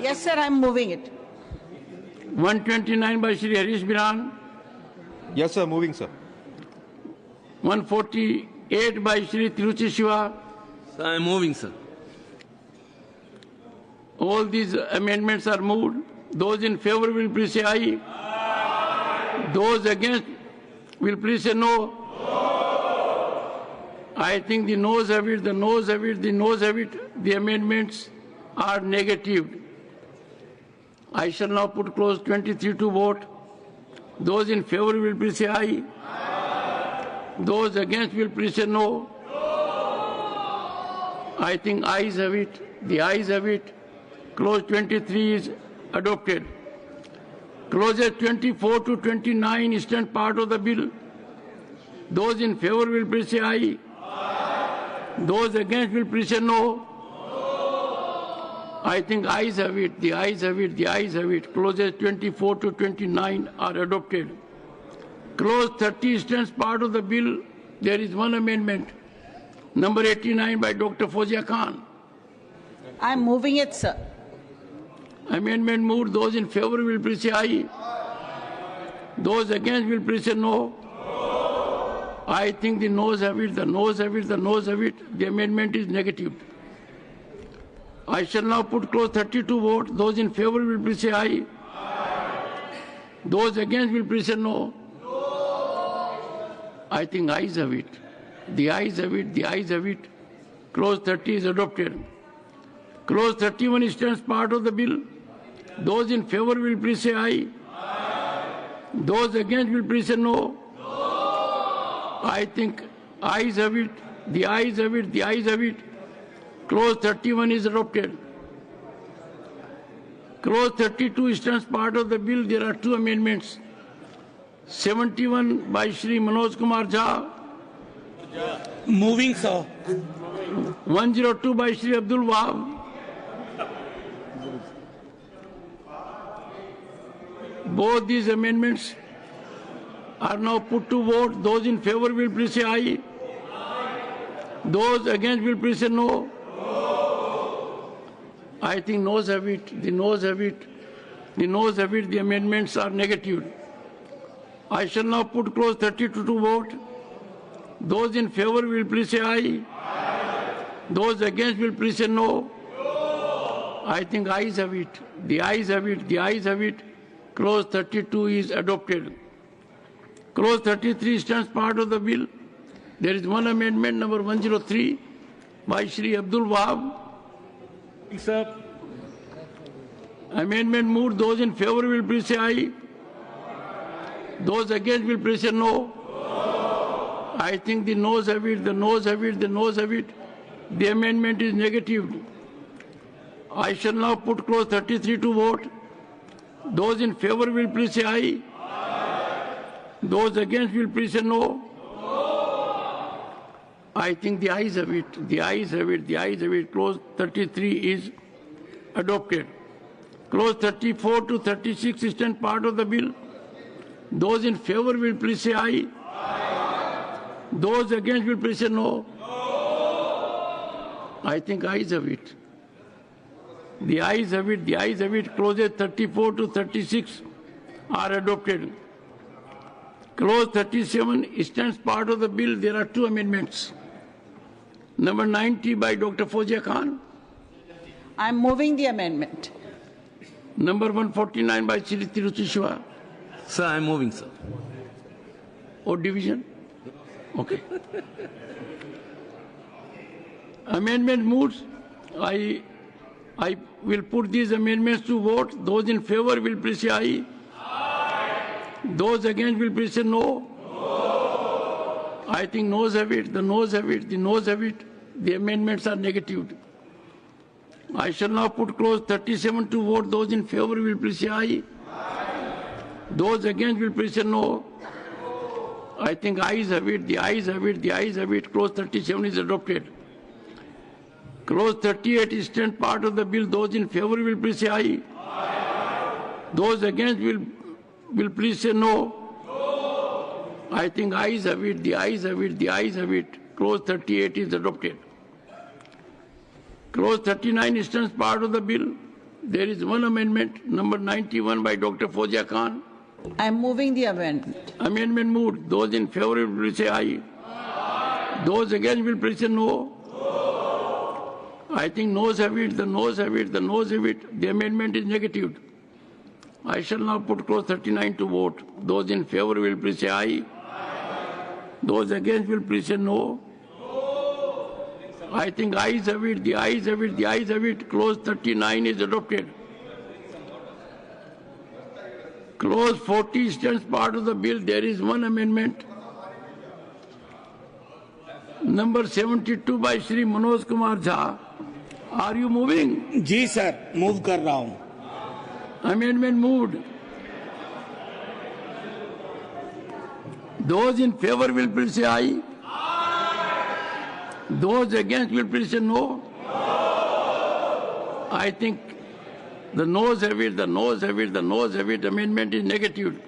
Yes, sir, I'm moving it. 129 by Shri Harish Biran. Yes, sir. Moving, sir. 148 by Shri Tiruchi Shiva. Sir, I am moving, sir. All these amendments are moved. Those in favor will please say aye. Those against will please say no. I think the noes have it, the noes have it, the noes have it. The amendments are negative. I shall now put clause 23 to vote. Those in favor will please say aye. Those against will please say no. I think ayes have it. The ayes have it. Clause 23 is adopted. Clauses 24 to 29 stand part of the bill. Those in favor will please say aye. Those against will please say no. I think ayes have it. The ayes have it. The ayes have it. Clauses 24 to 29 are adopted. Clause 30 stands part of the bill. There is one amendment. Number 89 by Dr. Fozia Khan. I'm moving it, sir. Amendment moved. Those in favor will please say aye. Those against will please say no. I think the noes have it, the noes have it, the noes have it. The amendment is negative. I shall now put clause 30 to vote. Those in favor will please say aye. Those against will please say no. I think ayes have it. The ayes have it, the ayes have it. Clause 30 is adopted. Clause 31 stands part of the bill. Those in favor will please say aye. Those against will please say no. I think ayes have it, the ayes have it, the ayes have it. Clause 31 is adopted. Clause 32 stands part of the bill. There are 2 amendments. 71 by Shri Manoj Kumar Jha. Moving, sir. 102 by Shri Abdul Wahab. Both these amendments are now put to vote. Those in favor will please say aye. Those against will please say no. I think noes have it. The noes have it. The noes have it. The amendments are negative. I shall now put clause 32 to vote. Those in favor will please say aye. Those against will please say no. I think ayes have it. The ayes have it. The ayes have it. Clause 32 is adopted. Clause 33 stands part of the bill. There is one amendment, number 103, by Shri Abdul Wahab. Sir. Amendment moved. Those in favor will please say aye. Those against will please say no. I think the noes have it, the noes have it, the noes have it. The amendment is negative. I shall now put clause 33 to vote. Those in favor will please say aye. Those against will please say no. I think the ayes have it. The ayes have it. The ayes have it. Clause 33 is adopted. Clause 34 to 36 stand part of the bill. Those in favor will please say aye. Those against will please say no. I think ayes have it. The ayes have it. The ayes have it. Clauses 34 to 36 are adopted. Clause 37 stands part of the bill. There are two amendments. Number 90 by Dr. Fozia Khan. I'm moving the amendment. Number 149 by Shri Tiruchi Shiva. Sir, I am moving, sir. Or division? Okay. Amendment moves. I will put these amendments to vote. Those in favor will please say aye. Those against will please say no. I think noes have it. The noes have it. The noes have it. The amendments are negative. I shall now put clause 37 to vote. Those in favor will please say aye. Those against will please say no. I think ayes have it. The ayes have it. The ayes have it. Clause 37 is adopted. Clause 38 stands part of the bill. Those in favor will please say aye. Those against will please say no. I think ayes have it. The ayes have it. The ayes have it. Clause 38 is adopted. Clause 39 stands part of the bill. There is one amendment, number 91 by Dr. Fozia Khan. I'm moving the amendment. Amendment moved. Those in favor will please say aye. Those against will please say no. I think noes have it. The noes have it. The noes have it. The amendment is negative. I shall now put clause 39 to vote. Those in favor will please say aye. Those against will please say no. I think ayes have it. The ayes have it. The ayes have it. Clause 39 is adopted. Clause 40 stands part of the bill. There is one amendment. Number 72 by Shri Manoj Kumar Jha. Are you moving? जी sir, move कर रहा हूँ. Amendment moved. Those in favor will please say aye. Those against will please say no. I think the noes have it, the noes have it, the noes have it. Amendment is negative.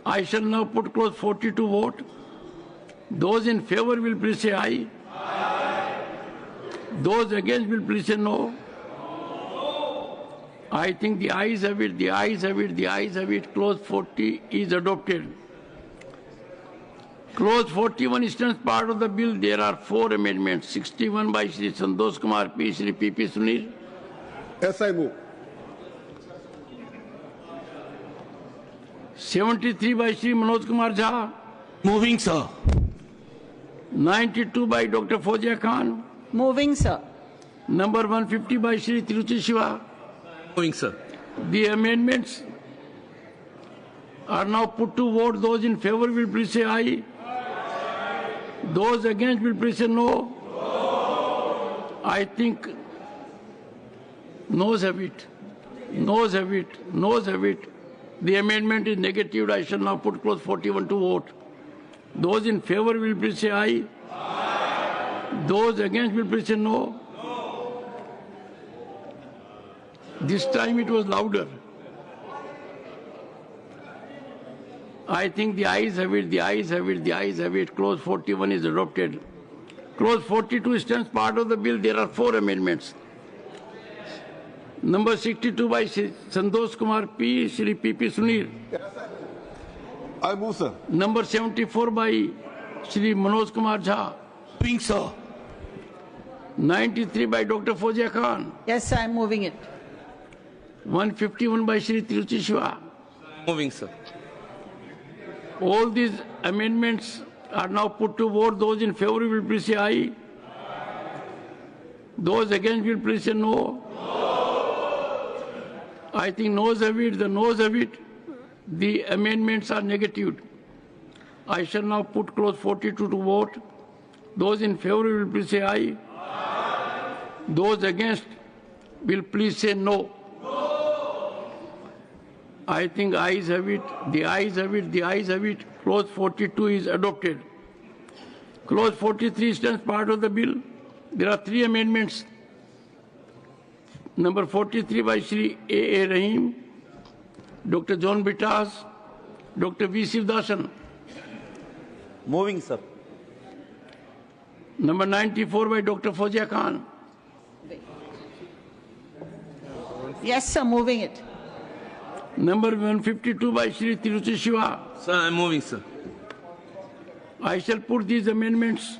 I shall now put clause 40 to vote. Those in favor will please say aye. Those against will please say no. I think the ayes have it, the ayes have it, the ayes have it. Clause 40 is adopted. Clause 41 stands part of the bill. There are four amendments. 61 by Shri Santosh Kumar P. Shri P.P. Sunil. Yes, I move. 73 by Shri Manoj Kumar Jha. Moving, sir. 92 by Dr. Fozia Khan. Moving, sir. Number 150 by Shri Tiruchi Shiva. Moving, sir. The amendments are now put to vote. Those in favor will please say aye. Those against will please say no. I think noes have it. Noes have it. Noes have it. The amendment is negative. I shall now put clause 41 to vote. Those in favor will please say aye. Those against will please say no. This time it was louder. I think the ayes have it, the ayes have it, the ayes have it. Clause 41 is adopted. Clause 42 stands part of the bill. There are four amendments. Number 62 by Santosh Kumar P. Shri P.P. Sunil. I move, sir. Number 74 by Shri Manoj Kumar Jha. Moving, sir. 93 by Dr. Fozia Khan. Yes, I'm moving it. 151 by Shri Tiruchi Shiva. Moving, sir. All these amendments are now put to vote. Those in favor will please say aye. Those against will please say no. I think noes have it, the noes have it. The amendments are negative. I shall now put clause 42 to vote. Those in favor will please say aye. Those against will please say no. I think ayes have it. The ayes have it. The ayes have it. Clause 42 is adopted. Clause 43 stands part of the bill. There are 3 amendments. Number 43 by Shri A. Rahim, Dr. John Bitas, Dr. V. Sivdasan. Moving, sir. Number 94 by Dr. Fozia Khan. Yes, sir, moving it. Number 152 by Shri Tiruchi Shiva. Sir, I'm moving, sir. I shall put these amendments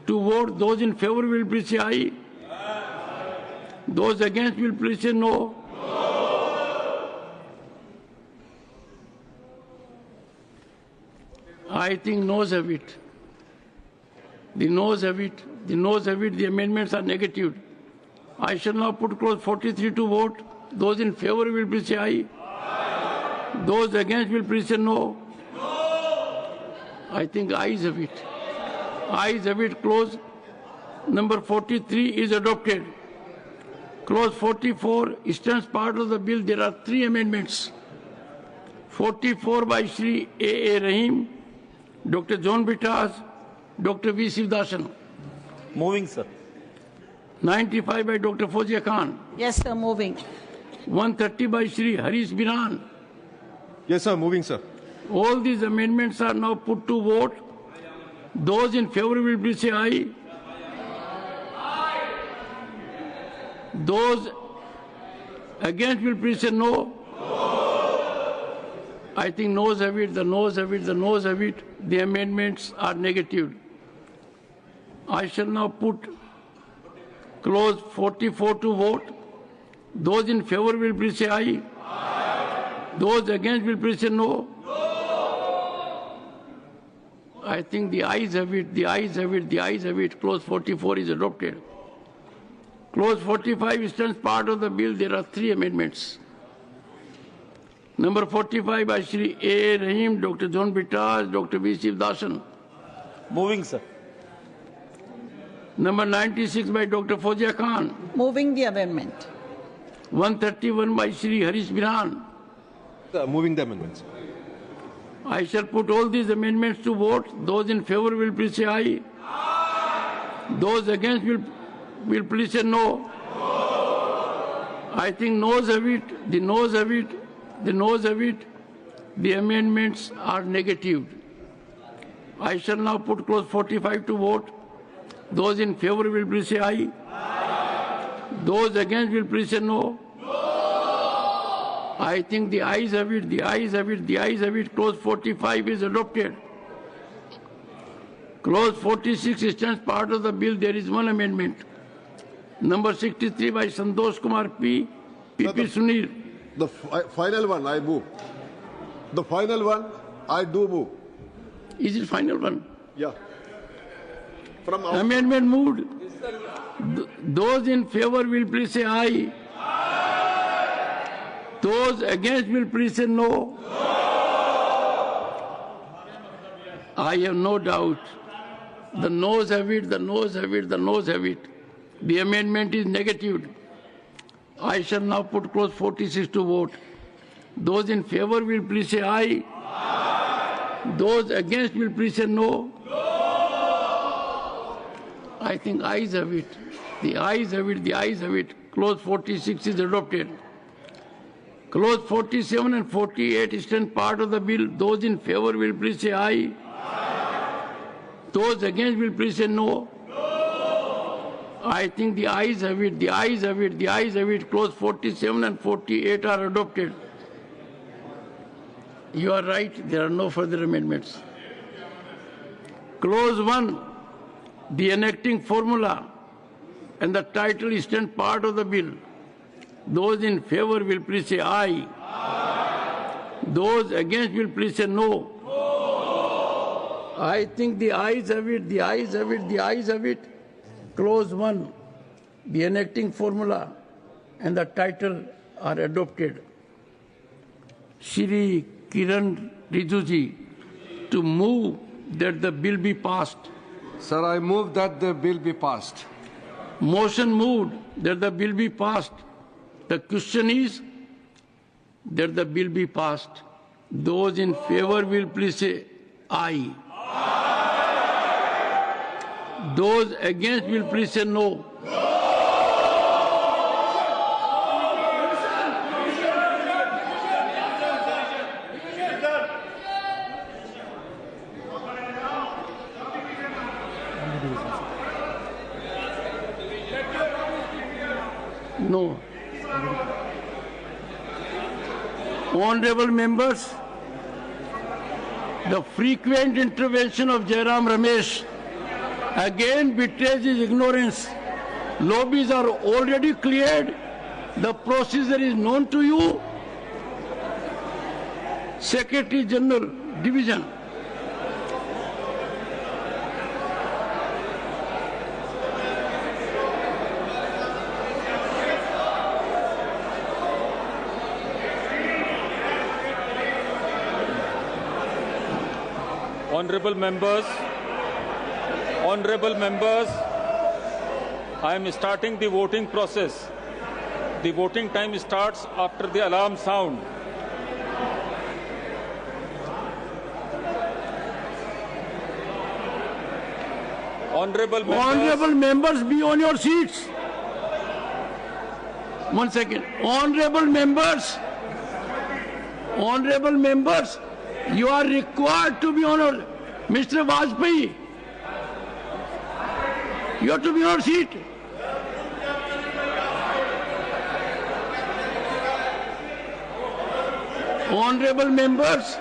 to vote. Those in favor will please say aye. Those against will please say no. I think noes have it. The noes have it. The noes have it. The amendments are negative. I shall now put clause 43 to vote. Those in favor will please say aye. Those against will please say no. I think ayes have it. Ayes have it. Clause number 43 is adopted. Clause 44 stands part of the bill. There are 3 amendments. 44 by Shri A. Rahim, Dr. John Bitas, Dr. V. Sivdasan. Moving, sir. 95 by Dr. Fozia Khan. Yes, sir, moving. 130 by Shri Harish Biran. Yes, sir. Moving, sir. All these amendments are now put to vote. Those in favor will please say aye. Those against will please say no. I think noes have it, the noes have it, the noes have it. The amendments are negative. I shall now put clause 44 to vote. Those in favor will please say aye. Those against will please say no. I think the ayes have it, the ayes have it, the ayes have it. Clause 44 is adopted. Clause 45 stands part of the bill. There are 3 amendments. Number 45 by Shri A. Rahim, Dr. John Bitas, Dr. V. Sivdasan. Moving, sir. Number 96 by Dr. Fozia Khan. Moving the amendment. 131 by Shri Harish Biran. Sir, moving the amendments. I shall put all these amendments to vote. Those in favor will please say aye. Those against will please say no. I think noes have it, the noes have it, the noes have it. The amendments are negative. I shall now put clause 45 to vote. Those in favor will please say aye. Those against will please say no. I think the ayes have it, the ayes have it, the ayes have it. Clause 45 is adopted. Clause 46 stands part of the bill. There is 1 amendment. Number 63 by Santosh Kumar P. P.P. Sunil. The final one, I move. The final one, I do move. Is it final one? Yeah. From Amendment moved. Those in favor will please say aye. Those against will please say no. I have no doubt. The noes have it, the noes have it, the noes have it. The amendment is negative. I shall now put clause 46 to vote. Those in favor will please say aye. Those against will please say no. I think ayes have it. The ayes have it, the ayes have it. Clause 46 is adopted. Clause 47 and 48 stand part of the bill. Those in favor will please say aye. Those against will please say no. I think the ayes have it, the ayes have it, the ayes have it. Clause 47 and 48 are adopted. You are right, there are no further amendments. Clause 1, the enacting formula and the title stand part of the bill. Those in favor will please say aye. Those against will please say no. I think the ayes have it, the ayes have it, the ayes have it. Clause 1, the enacting formula and the title are adopted. Shri Kiran Rijuji to move that the bill be passed. Sir, I move that the bill be passed. Motion moved that the bill be passed. The question is, that the bill be passed. Those in favor will please say aye. Those against will please say no. No. Honorable members, the frequent intervention of Jairam Ramesh again betrays his ignorance. Lobbies are already cleared. The procedure is known to you. Secretary General, Division. Honorable members, I am starting the voting process. The voting time starts after the alarm sound. Honorable members, be on your seats. 1 second. Honorable members, you are required to be on your... Mr. Vajpayee, you have to be on your seat. Honorable members,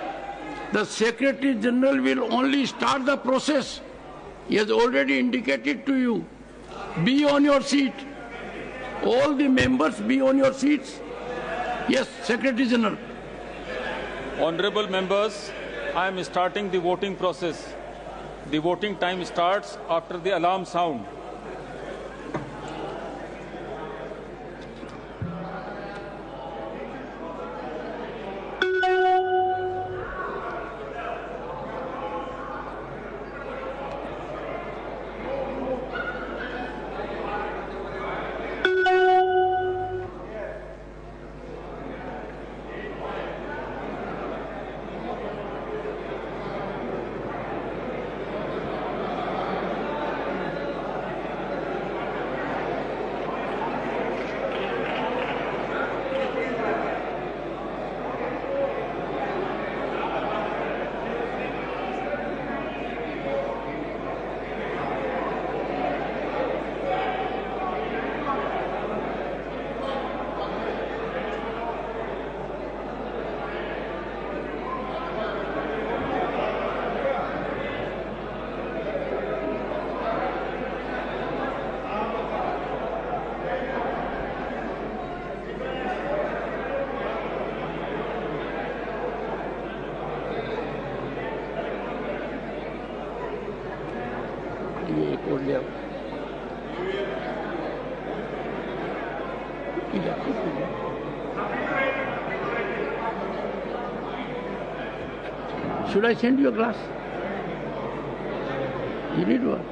the Secretary General will only start the process. He has already indicated to you. Be on your seat. All the members be on your seats. Yes, Secretary General. Honorable members, I am starting the voting process. The voting time starts after the alarm sound. Should I send you a glass? You need one.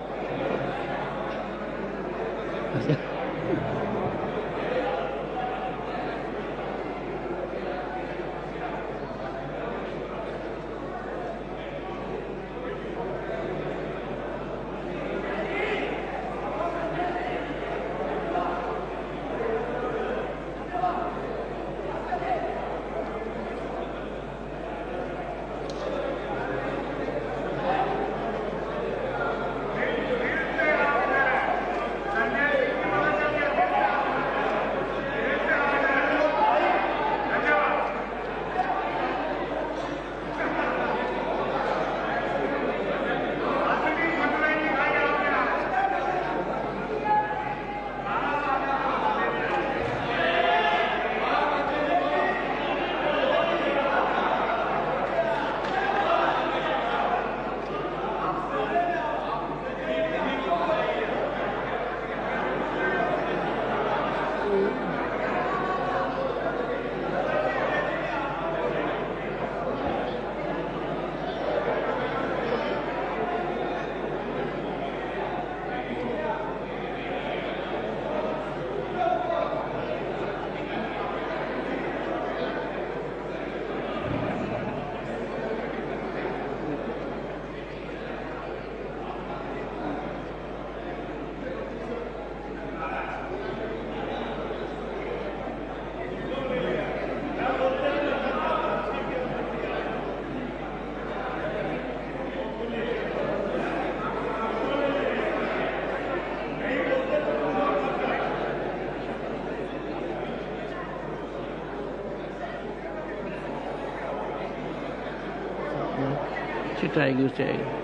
Seat आएगी उससे आएगी।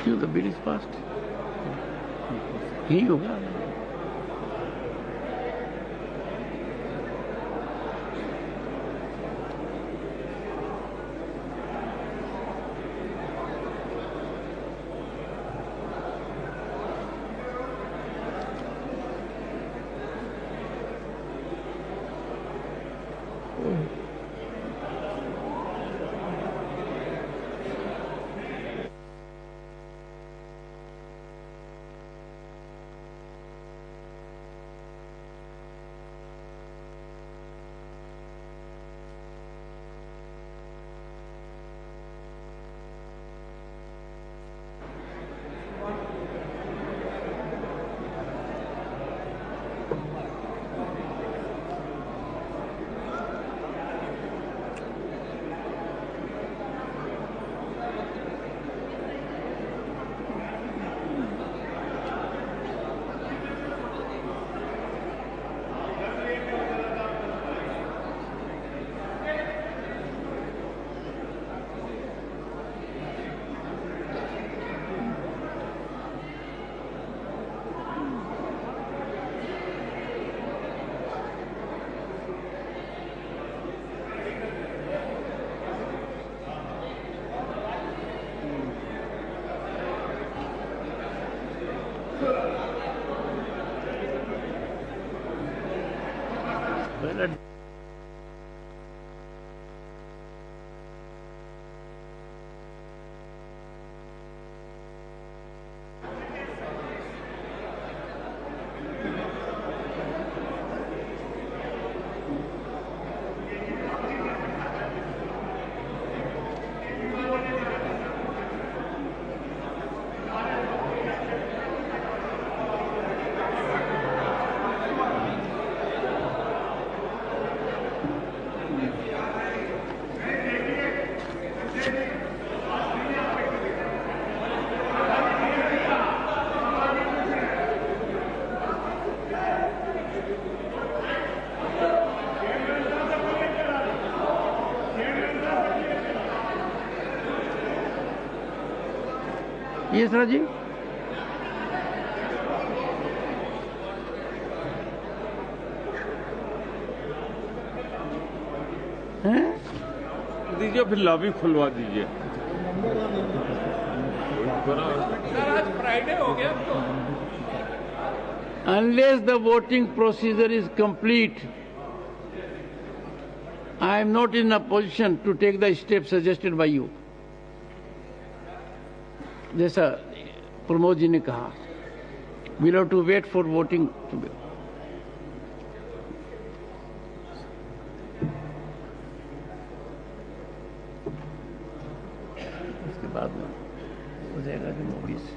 क्यों the bill is passed यही होगा। ये sir जी हैं दीजिए, फिर लॉबी खुलवा दीजिए। Unless the voting procedure is complete, I am not in a position to take the steps suggested by you. जैसा प्रमोद जी ने कहा, we'll have to wait for voting to be. उसके बाद में हो जाएगा जो ऑफिस।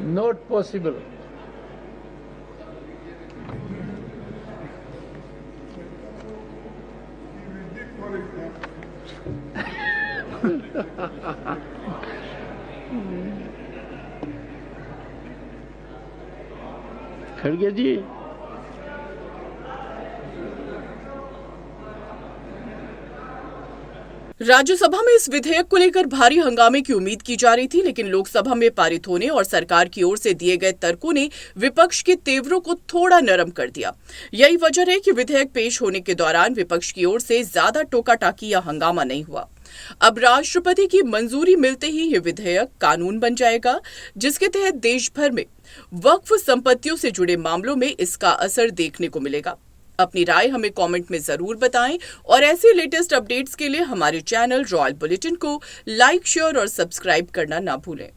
Not possible. खड़गे जी, राज्यसभा में इस विधेयक को लेकर भारी हंगामे की उम्मीद की जा रही थी, लेकिन लोकसभा में पारित होने और सरकार की ओर से दिए गए तर्कों ने विपक्ष के तेवरों को थोड़ा नरम कर दिया। यही वजह है कि विधेयक पेश होने के दौरान विपक्ष की ओर से ज्यादा टोका-टाकी या हंगामा नहीं हुआ। अब राष्ट्रपति की मंजूरी मिलते ही ये विधेयक कानून बन जाएगा, जिसके तहत देश भर में वक्फ संपत्तियों से जुड़े मामलों में इसका असर देखने को मिलेगा। अपनी राय हमें कमेंट में जरूर बताएं और ऐसे लेटेस्ट अपडेट्स के लिए हमारे चैनल रॉयल बुलेटिन को लाइक, शेयर और सब्सक्राइब करना ना भूलें।